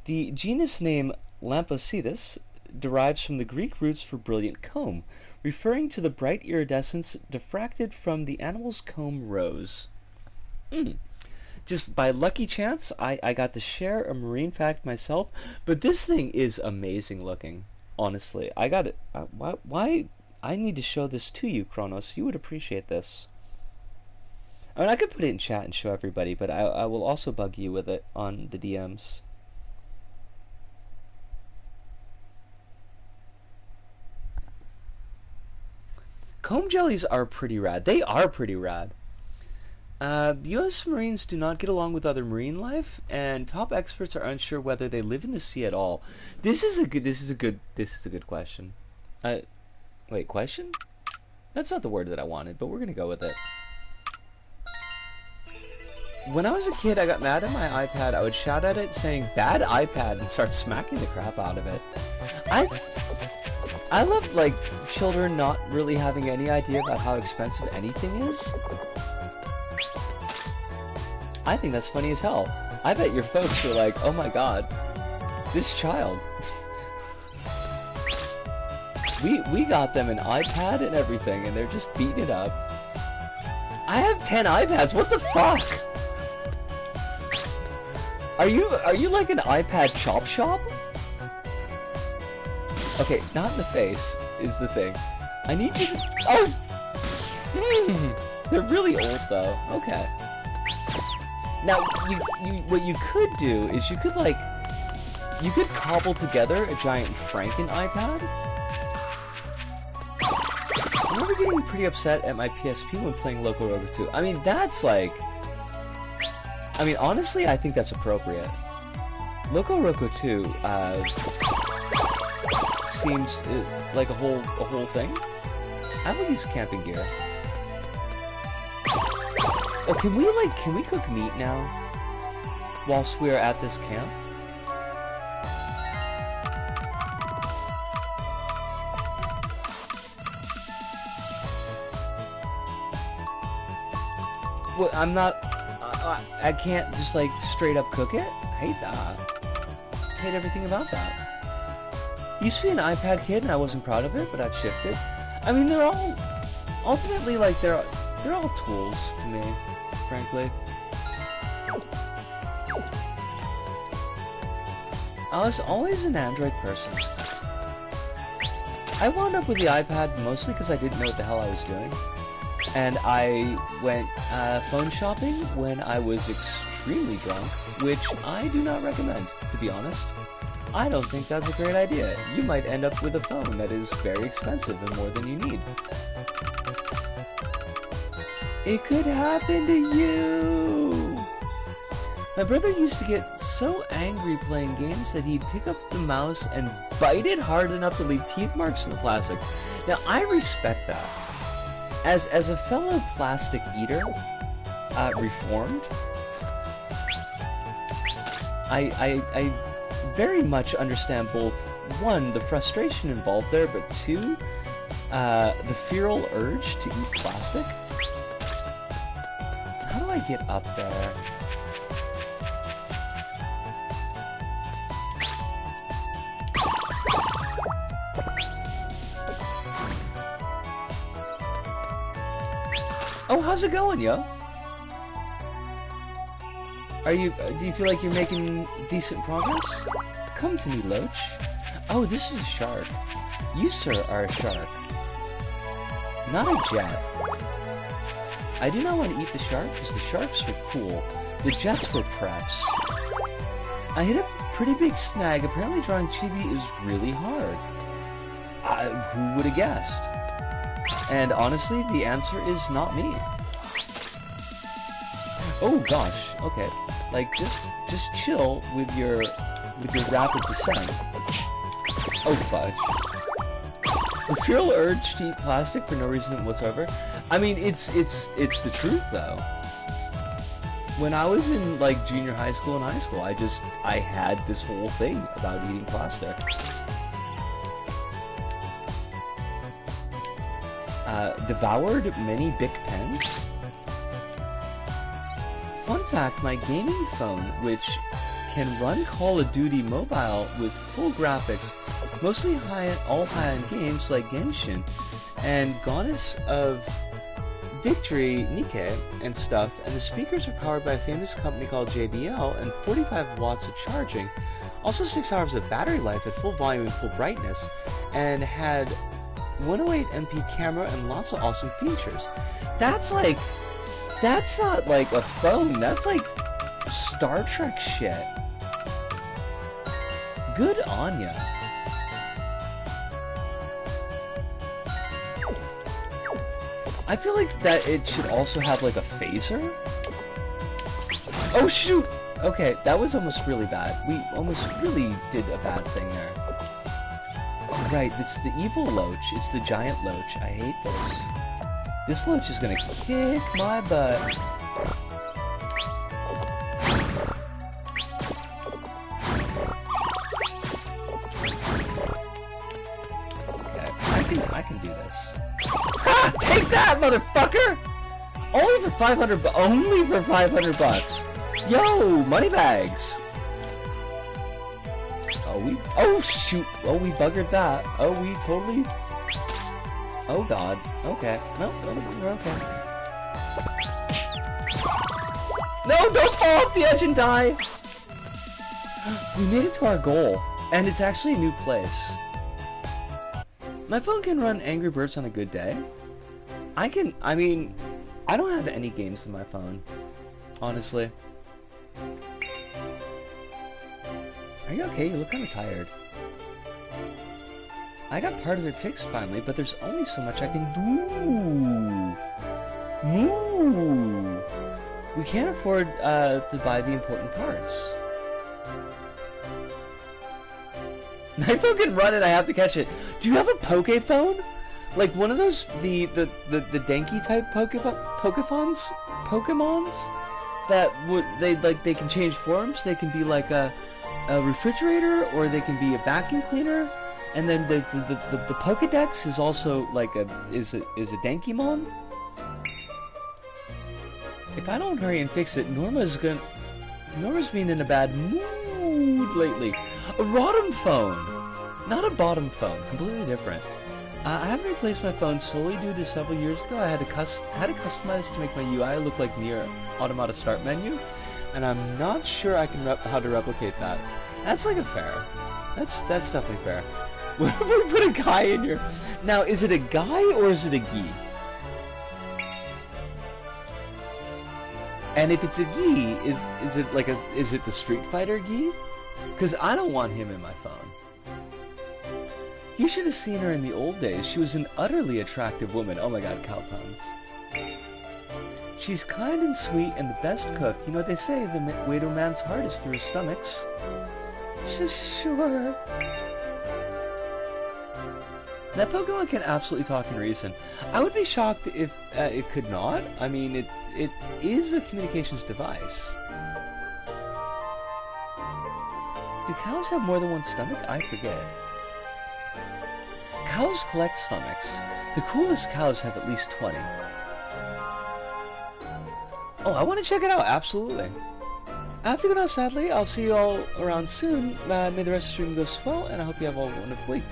The genus name Lampocetus derives from the Greek roots for brilliant comb, referring to the bright iridescence diffracted from the animal's comb rows. Just by lucky chance, I got to share a marine fact myself, but this thing is amazing looking, honestly. I got it. Why? I need to show this to you, Kronos. You would appreciate this. I mean, I could put it in chat and show everybody, but I will also bug you with it on the DMs. Comb jellies are pretty rad. They are pretty rad. The U.S. Marines do not get along with other marine life, and top experts are unsure whether they live in the sea at all. This is a good question. Wait, question? That's not the word that I wanted, but we're gonna go with it. When I was a kid, I got mad at my iPad. I would shout at it saying, "Bad iPad," and start smacking the crap out of it. I love, like, children not really having any idea about how expensive anything is. I think that's funny as hell. I bet your folks were like, oh my god, this child. We got them an iPad and everything, and they're just beating it up. I have 10 iPads, what the fuck? Are you like an iPad chop shop? Okay, not in the face is the thing. I need you to... Oh! They're really old though. Okay. Now, what you could do is you could cobble together a giant Franken iPad. I remember getting pretty upset at my PSP when playing Loco Roco 2. I mean, that's like... I mean, honestly, I think that's appropriate. Loco Roco 2, seems like a whole thing. I will use camping gear. Oh, can we cook meat now? Whilst we are at this camp? Well, I'm not... I can't just, like, straight up cook it? I hate that. I hate everything about that. Used to be an iPad kid and I wasn't proud of it, but I've shifted. I mean, they're all... Ultimately, like, they're all tools to me, frankly. I was always an Android person. I wound up with the iPad mostly because I didn't know what the hell I was doing. And I went phone shopping when I was extremely drunk, which I do not recommend, to be honest. I don't think that's a great idea. You might end up with a phone that is very expensive and more than you need. It could happen to you! My brother used to get so angry playing games that he'd pick up the mouse and bite it hard enough to leave teeth marks in the plastic. Now, I respect that. As a fellow plastic eater, reformed, I very much understand both, one, the frustration involved there, but two, the feral urge to eat plastic. How do I get up there? Oh, how's it going, yo? Do you feel like you're making decent progress? Come to me, Loach. Oh, this is a shark. You, sir, are a shark. Not a jet. I do not want to eat the shark because the sharks were cool. The jets were preps. I hit a pretty big snag. Apparently drawing chibi is really hard. Who would have guessed? And honestly, the answer is not me. Oh gosh, okay. Like just chill with your rapid descent. Oh fudge. The feral urge to eat plastic for no reason whatsoever. I mean, it's the truth though. When I was in like junior high school and high school, I had this whole thing about eating plastic. Devoured many Bic pens. Fun fact, my gaming phone, which can run Call of Duty Mobile with full graphics, mostly all high-end games like Genshin, and Goddess of Victory, Nikke, and stuff, and the speakers are powered by a famous company called JBL, and 45 watts of charging, also 6 hours of battery life at full volume and full brightness, and had 108 MP camera and lots of awesome features. That's not like a phone, that's like Star Trek shit. Good on ya. I feel like that it should also have like a phaser. Oh shoot! Okay, that was almost really bad. We almost really did a bad thing there. Right, it's the evil loach. It's the giant loach. I hate this. This loach is gonna kick my butt. Okay, I can do this. Ha! Take that, motherfucker! Only for 500 only for 500 bucks. Yo, moneybags. Oh shoot! Oh, we buggered that. Oh, we totally. Oh god. Okay. No, we're okay. No, don't fall off the edge and die. We made it to our goal, and it's actually a new place. My phone can run Angry Birds on a good day. I mean, I don't have any games on my phone, honestly. Are you okay? You look kind of tired. I got part of it fixed finally, but there's only so much I can do. Moo! We can't afford to buy the important parts. My phone can run and I have to catch it. Do you have a Pokephone? Like one of those the danky type Pokemons that they can change forms. They can be like a refrigerator, or they can be a vacuum cleaner, and then the Pokedex is also like a Dankymon. If I don't hurry and fix it, Norma's been in a bad mood lately. A Rotom phone, not a bottom phone, completely different. I haven't replaced my phone solely due to several years ago I had to customize to make my UI look like Nier Automata start menu, and I'm not sure I can how to replicate that. That's like a fair. That's definitely fair. What if we put a guy in here? Now, is it a guy or is it a gi? And if it's a gi, is it the Street Fighter gi? Because I don't want him in my phone. You should have seen her in the old days. She was an utterly attractive woman. Oh my god, cow puns. She's kind and sweet and the best cook. You know what they say, the way to a man's heart is through his stomachs. Sure. That Pokemon can absolutely talk and reason. I would be shocked if it could not. I mean, it is a communications device. Do cows have more than one stomach? I forget. Cows collect stomachs. The coolest cows have at least 20. Oh, I want to check it out, absolutely. I have to go now, sadly. I'll see you all around soon. May the rest of the stream go swell, and I hope you have all a wonderful week.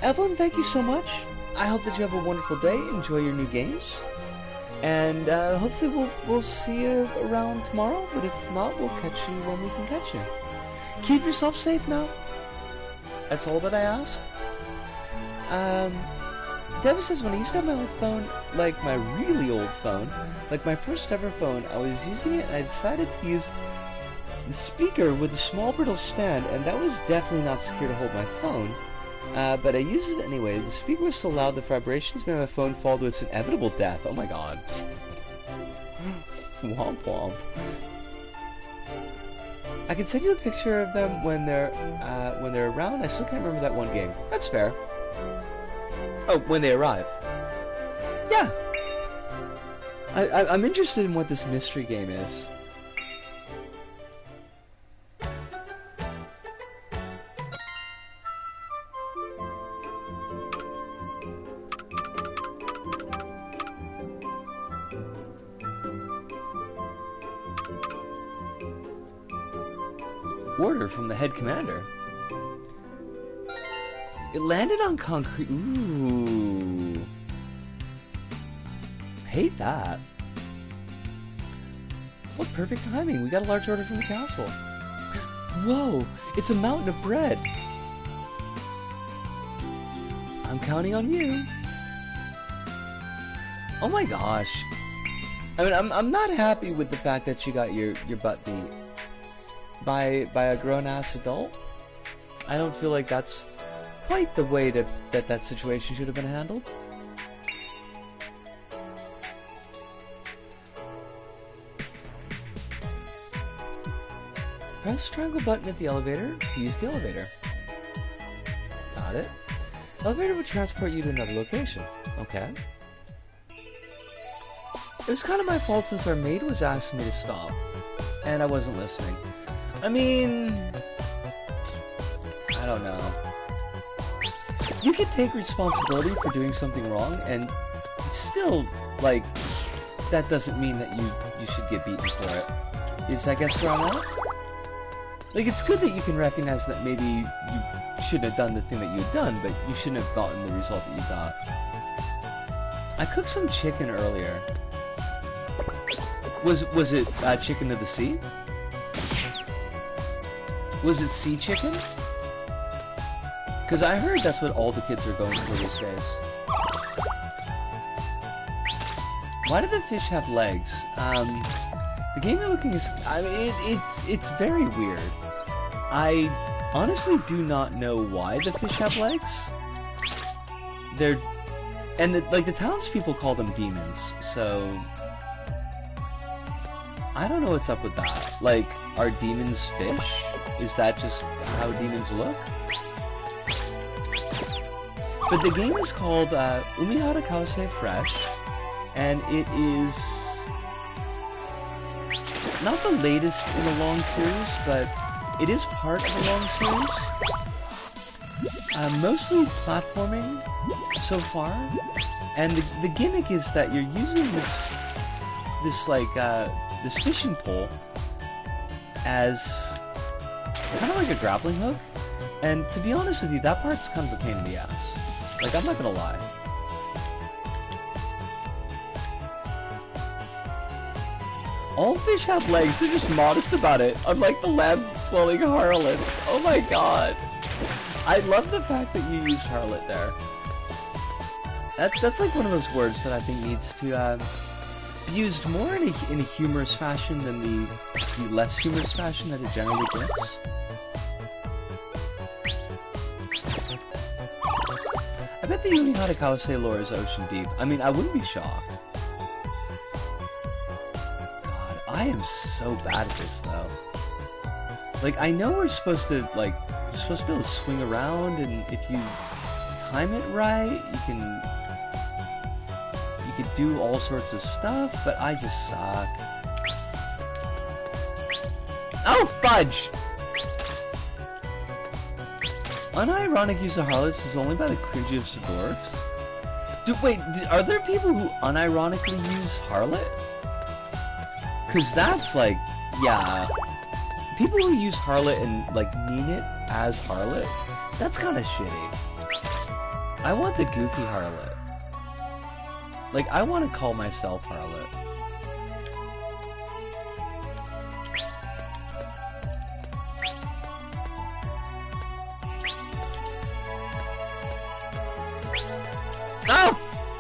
Evelyn, thank you so much. I hope that you have a wonderful day. Enjoy your new games. And hopefully we'll see you around tomorrow, but if not, we'll catch you when we can catch you. Keep yourself safe now. That's all that I ask. Dev says, when I used to have my old phone, like my really old phone, like my first ever phone, I was using it and I decided to use the speaker with a small brittle stand, and that was definitely not secure to hold my phone. But I used it anyway. The speaker was so loud the vibrations made my phone fall to its inevitable death. Oh my god. Womp womp. I can send you a picture of them when they're around. I still can't remember that one game. That's fair. Oh, when they arrive. Yeah. I'm interested in what this mystery game is. Order from the head commander. It landed on concrete. Ooh. Hate that. What perfect timing. We got a large order from the castle. Whoa, it's a mountain of bread. I'm counting on you. Oh my gosh. I mean, I'm not happy with the fact that you got your butt beat by a grown-ass adult. I don't feel like that's quite the way that situation should have been handled. Press triangle button at the elevator to use the elevator. Got it. Elevator would transport you to another location. Okay. It was kind of my fault since our maid was asking me to stop, and I wasn't listening. I mean, I don't know. You can take responsibility for doing something wrong, and still, like, that doesn't mean that you should get beaten for it. Is I guess where I'm at? Like, it's good that you can recognize that maybe you shouldn't have done the thing that you had done, but you shouldn't have gotten the result that you got. I cooked some chicken earlier. Was it chicken of the sea? Was it sea chicken? Because I heard that's what all the kids are going for these days. Why do the fish have legs? The game you're looking is... I mean, it's very weird. I honestly do not know why the fish have legs. They're... And, the townspeople call them demons, so... I don't know what's up with that. Like, are demons fish? Is that just how demons look? But the game is called海腹川Fresh, and it is not the latest in a long series, but it is part of a long series. Mostly platforming so far, and the gimmick is that you're using this fishing pole as kind of like a grappling hook, and to be honest with you, that part's kind of a pain in the ass. Like, I'm not gonna lie. All fish have legs, they're just modest about it, unlike the lamb-dwelling harlots. Oh my god. I love the fact that you used harlot there. That's like one of those words that I think needs to be used more in a humorous fashion than the less humorous fashion that it generally gets. I bet the海腹川背lore is ocean deep. I mean, I wouldn't be shocked. God, I am so bad at this, though. Like, I know we're supposed to, like, you're supposed to be able to swing around, and if you time it right, you could do all sorts of stuff, but I just suck. Oh, fudge! Unironic use of harlots is only by the cringy of Sidorks? Wait, are there people who unironically use harlot? Cause that's like, yeah. People who use harlot and like mean it as harlot, that's kinda shitty. I want the goofy harlot. Like, I want to call myself harlot.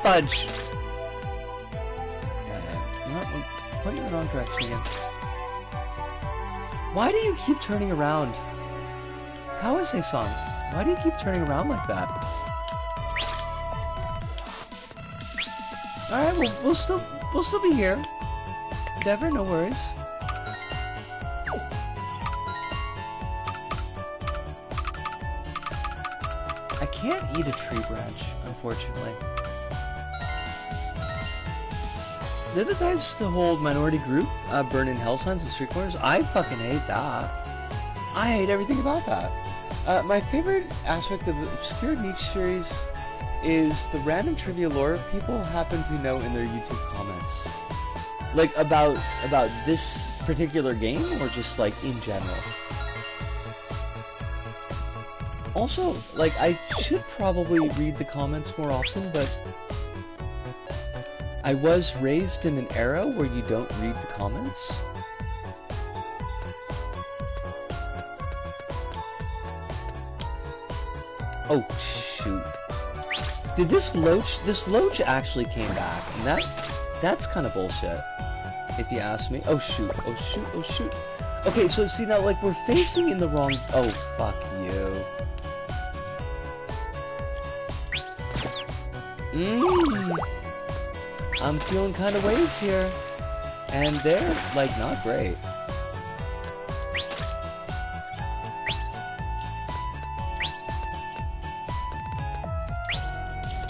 fudge! Okay. Put you in the wrong direction again. Why do you keep turning around? Kawase-san, why do you keep turning around like that? Alright, well, we'll still be here. Dever, no worries. I can't eat a tree branch, unfortunately. They're the types to hold minority group, burn in hell signs and street corners. I fucking hate that. I hate everything about that. My favorite aspect of the obscure niche series is the random trivia lore people happen to know in their YouTube comments. Like, about this particular game, or just, like, in general. Also, like, I should probably read the comments more often, but I was raised in an era where you don't read the comments. Oh, shoot. Did this loach actually came back, and that's kind of bullshit, if you ask me. Oh shoot, oh shoot, oh shoot. Okay, so see now, like, we're facing in the wrong... Oh, fuck you. I'm feeling kind of ways here, and they're, like, not great.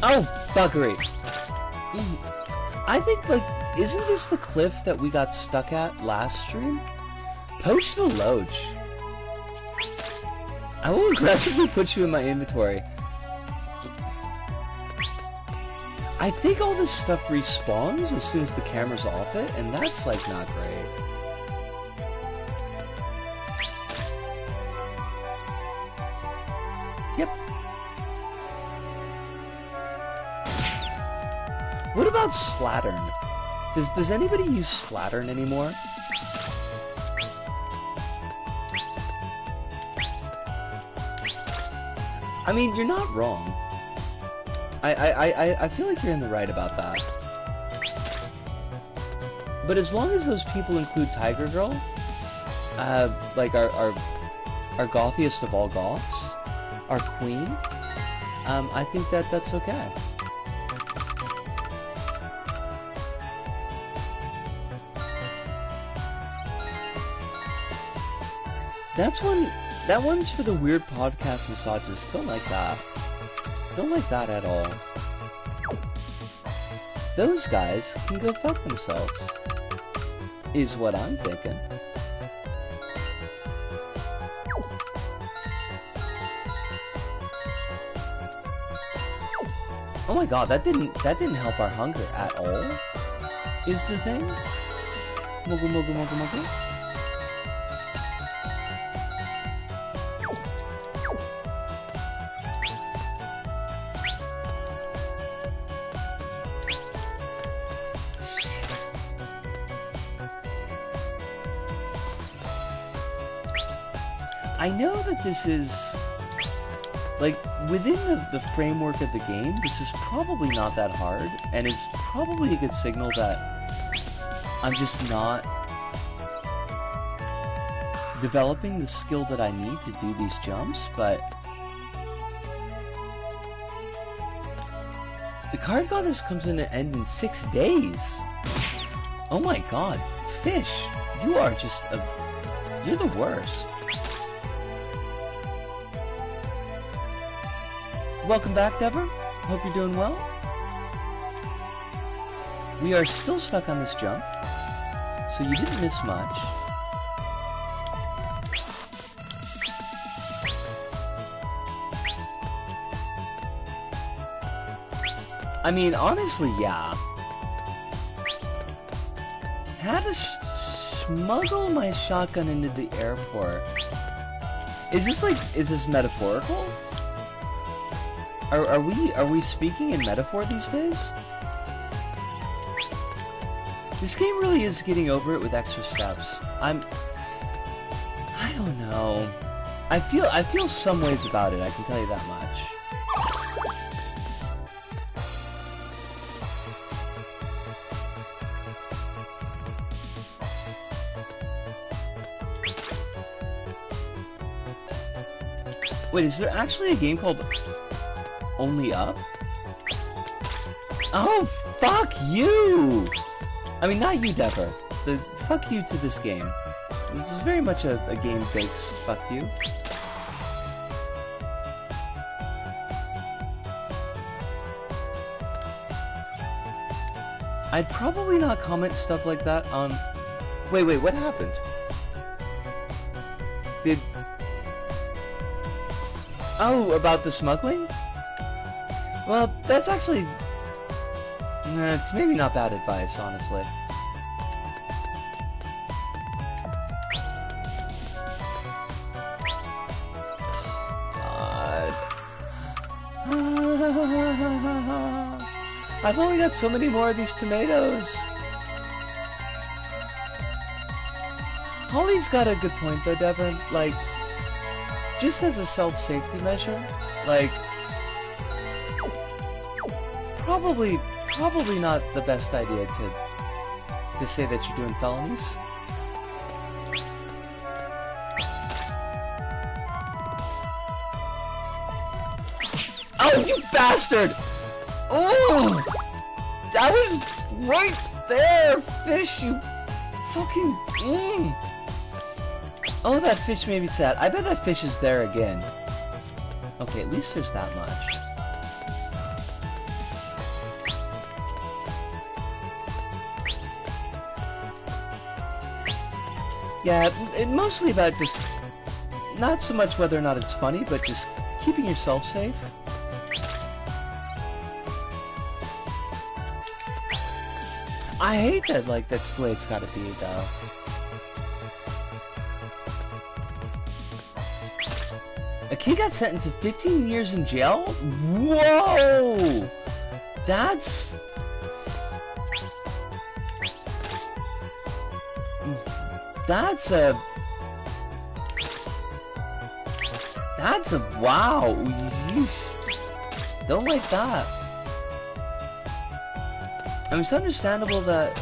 Oh, fuckery. I think, like, isn't this the cliff that we got stuck at last stream? Poach the loach. I will aggressively put you in my inventory. I think all this stuff respawns as soon as the camera's off it, and that's, like, not great. Yep. What about Slattern? Does anybody use Slattern anymore? I mean, you're not wrong. I feel like you're in the right about that. But as long as those people include Tiger Girl, like our gothiest of all goths, our queen, I think that's okay. That one's for the weird podcast misogynists. Don't like that. Don't like that at all. Those guys can go fuck themselves, is what I'm thinking. Oh my god, that didn't help our hunger at all, is the thing. Mogu mogu mogu mogu. I know that this is, like, within the framework of the game, this is probably not that hard, and it's probably a good signal that I'm just not developing the skill that I need to do these jumps, but the card goddess comes in to end in 6 days. Oh my god, Fish, you are just you're the worst. Welcome back, Dever. Hope you're doing well. We are still stuck on this jump, so you didn't miss much. I mean, honestly, yeah. Had to smuggle my shotgun into the airport. Is this metaphorical? Are we speaking in metaphor these days? This game really is getting over it with extra steps. I don't know. I feel some ways about it, I can tell you that much. Wait, is there actually a game called Only Up? Oh, fuck you! I mean, not you, Dever. Fuck you to this game. This is very much a game-based fuck you. I'd probably not comment stuff like that on... Wait, what happened? Oh, about the smuggling? Well, that's actually... it's maybe not bad advice, honestly. God. I've only got so many more of these tomatoes. Holly's got a good point though, Devin. Like, just as a self-safety measure, like, probably not the best idea to say that you're doing felonies. Oh, you bastard! Oh! That was right there, fish, you fucking... Oh, that fish made me sad. I bet that fish is there again. Okay, at least there's that much. Yeah, it's mostly about just... Not so much whether or not it's funny, but just keeping yourself safe. I hate that, like, that's the way it's gotta be, though. A kid got sentenced to 15 years in jail? Whoa! That's... wow! Yeesh. Don't like that. I mean, it's understandable that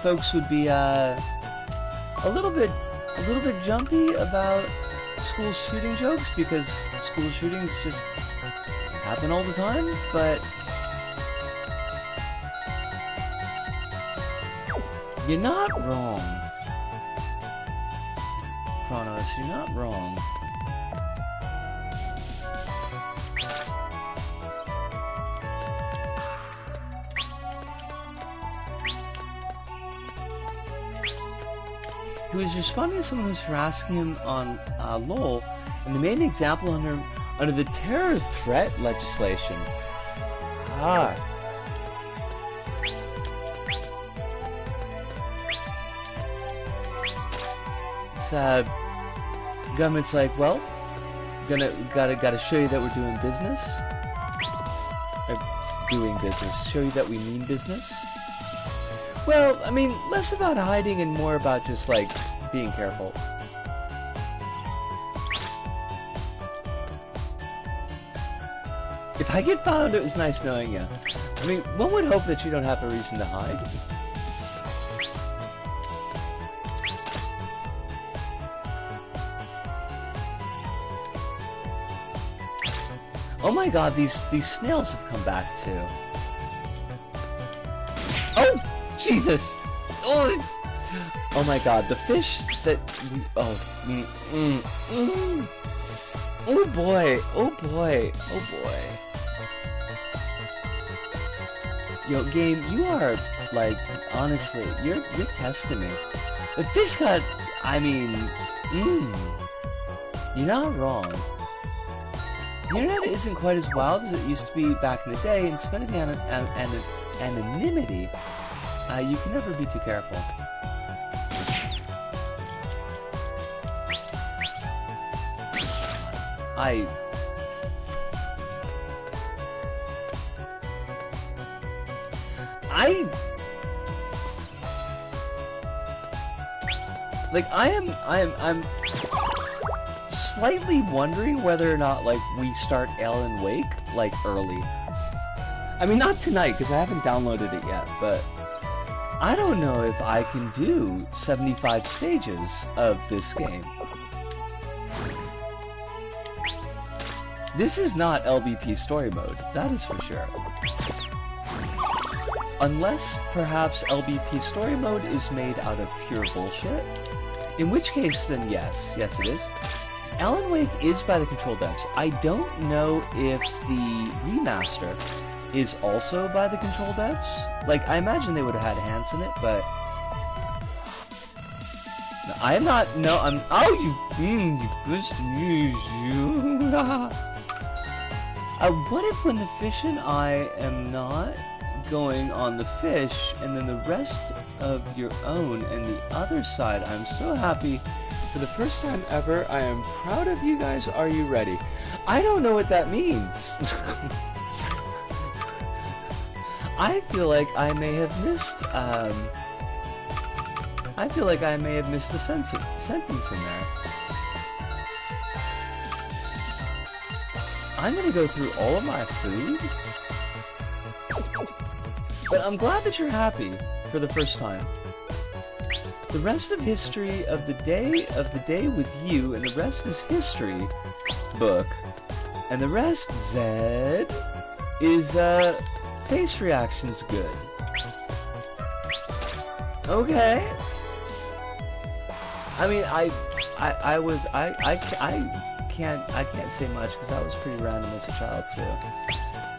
folks would be a little bit jumpy about school shooting jokes because school shootings just happen all the time, but you're not wrong. Kronos, you're not wrong. He was responding to someone who was harassing him on LOL, and they made an example under the terror threat legislation. Ah. It's government's like, well, gotta show you that we're doing business. Show you that we mean business. Well, I mean, less about hiding and more about just, like, being careful. If I get found, it was nice knowing you. I mean, one would hope that you don't have a reason to hide. Oh my god, these snails have come back, too. Oh! Jesus! Oh my god, the fish that... Oh boy, oh boy, oh boy. Yo, game, you are, like, honestly, you're testing me. The fish got, I mean, you're not wrong. The internet isn't quite as wild as it used to be back in the day, and spending the anonymity, you can never be too careful. I'm slightly wondering whether or not, like, we start Alan Wake, like, early. I mean, not tonight, because I haven't downloaded it yet, but I don't know if I can do 75 stages of this game. This is not LBP story mode, that is for sure. Unless, perhaps, LBP story mode is made out of pure bullshit. In which case, then yes. Yes, it is. Alan Wake is by the Control devs. I don't know if the remaster is also by the Control devs. Like, I imagine they would have had hands in it, but... I am not... No, I'm... Oh, you good news, you... What if when the fish and I am not going on the fish, and then the rest of your own and the other side, I'm so happy. For the first time ever, I am proud of you guys. Are you ready? I don't know what that means. I feel like I may have missed, I feel like I may have missed the sentence in there. I'm gonna go through all of my food. But I'm glad that you're happy for the first time. The rest of history of the day with you, and the rest is history book. And the rest, Zed, is face reactions good. Okay. I mean, I can't say much because I was pretty random as a child too.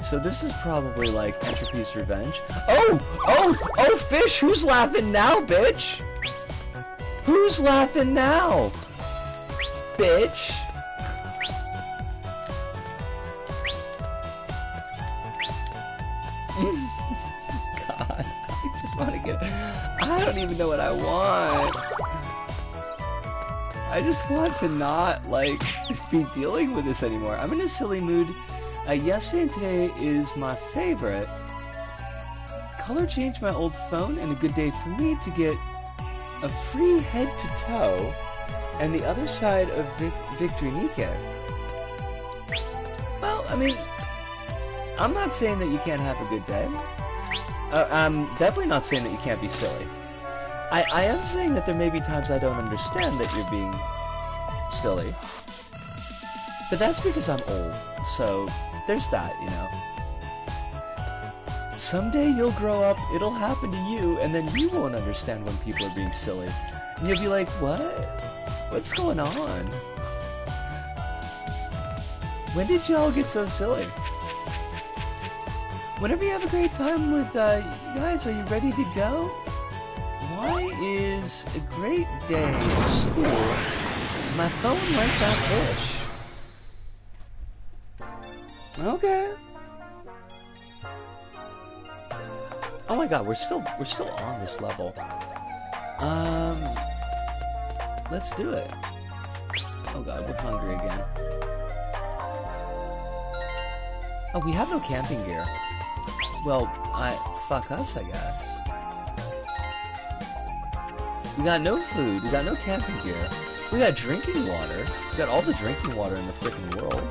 So this is probably like Entropy's Revenge. Oh, fish! Who's laughing now, bitch? Who's laughing now, bitch? God, I just want to get... I don't even know what I want. I just want to not, like, be dealing with this anymore. I'm in a silly mood. Yesterday and today is my favorite. Color change my old phone, and a good day for me to get a free head to toe and the other side of Victory Nikkei. Well, I mean, I'm not saying that you can't have a good day. I'm definitely not saying that you can't be silly. I am saying that there may be times I don't understand that you're being silly. But that's because I'm old, so there's that, you know. Someday you'll grow up, it'll happen to you, and then you won't understand when people are being silly. And you'll be like, what? What's going on? When did y'all get so silly? Whenever you have a great time with, you guys, are you ready to go? Why is a great day at school? My phone like that fish. Okay. Oh my god, we're still on this level. Let's do it. Oh god, we're hungry again. Oh, we have no camping gear. Well, fuck us, I guess. We got no food, we got no camping gear. We got drinking water. We got all the drinking water in the frickin' world.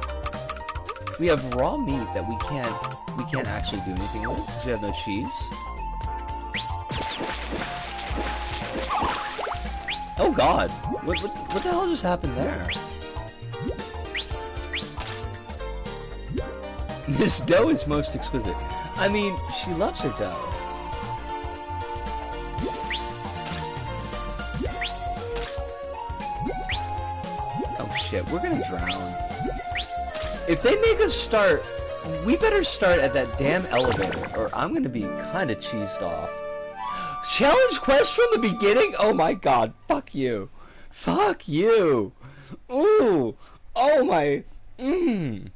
We have raw meat that we can't actually do anything with because we have no cheese. Oh god! What the hell just happened there? This dough is most exquisite. I mean, she loves her dough. Oh shit, we're gonna drown. If they make us start, we better start at that damn elevator, or I'm gonna be kinda cheesed off. Challenge quest from the beginning? Oh my god, fuck you. Fuck you. Ooh. Oh my. Mmm.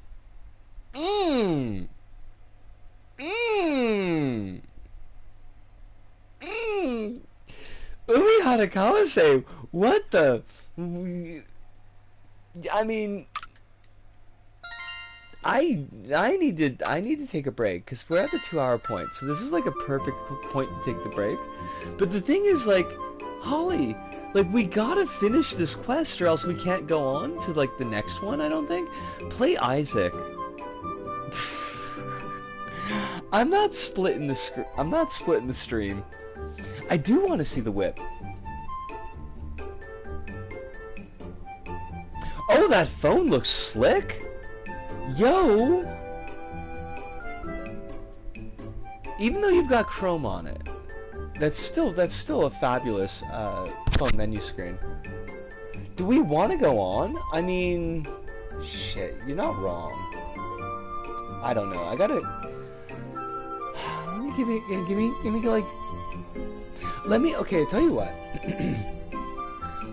Mmm. Mmm. Mmm.海腹川背. What the? I mean, I need to take a break because we're at the 2-hour point, so this is like a perfect point to take the break. But the thing is, like, Holly, like, we gotta finish this quest or else we can't go on to like the next one. I don't think. Play Isaac. I'm not splitting the stream. I do want to see the whip. Oh, that phone looks slick. Yo! Even though you've got Chrome on it, that's still a fabulous phone menu screen. Do we want to go on? I mean, shit, you're not wrong. I don't know. I gotta. Let me give me like. Let me. Okay, tell you what.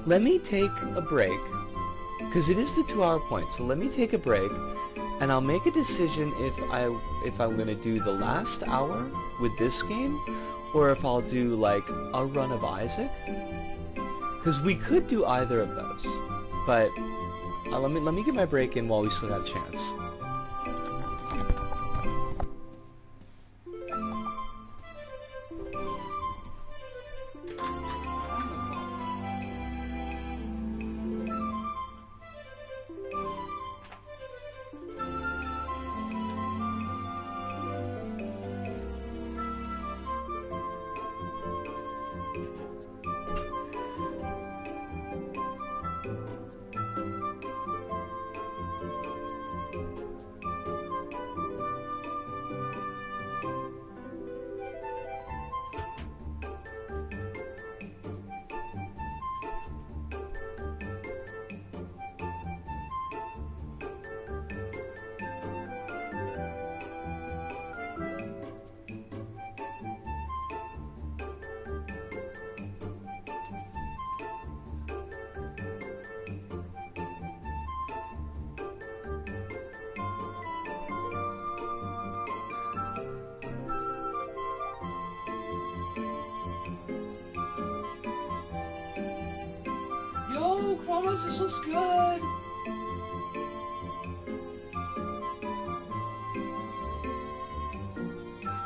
Let me take a break, because it is the 2-hour point. So let me take a break, and I'll make a decision if I'm gonna do the last hour with this game, or if I'll do like a run of Isaac. Because we could do either of those, but let me get my break in while we still got a chance. Yo, Chronos, this looks good!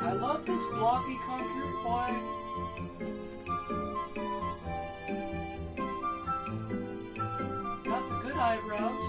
I love this blocky concrete boy. He's got the good eyebrows.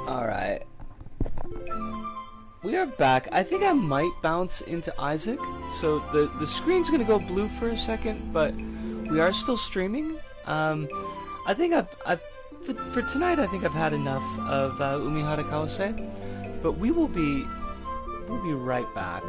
Alright. We are back. I think I might bounce into Isaac. So the screen's gonna go blue for a second, but we are still streaming. I think for tonight I think I've had enough of Umihara Kawase. But we'll be right back.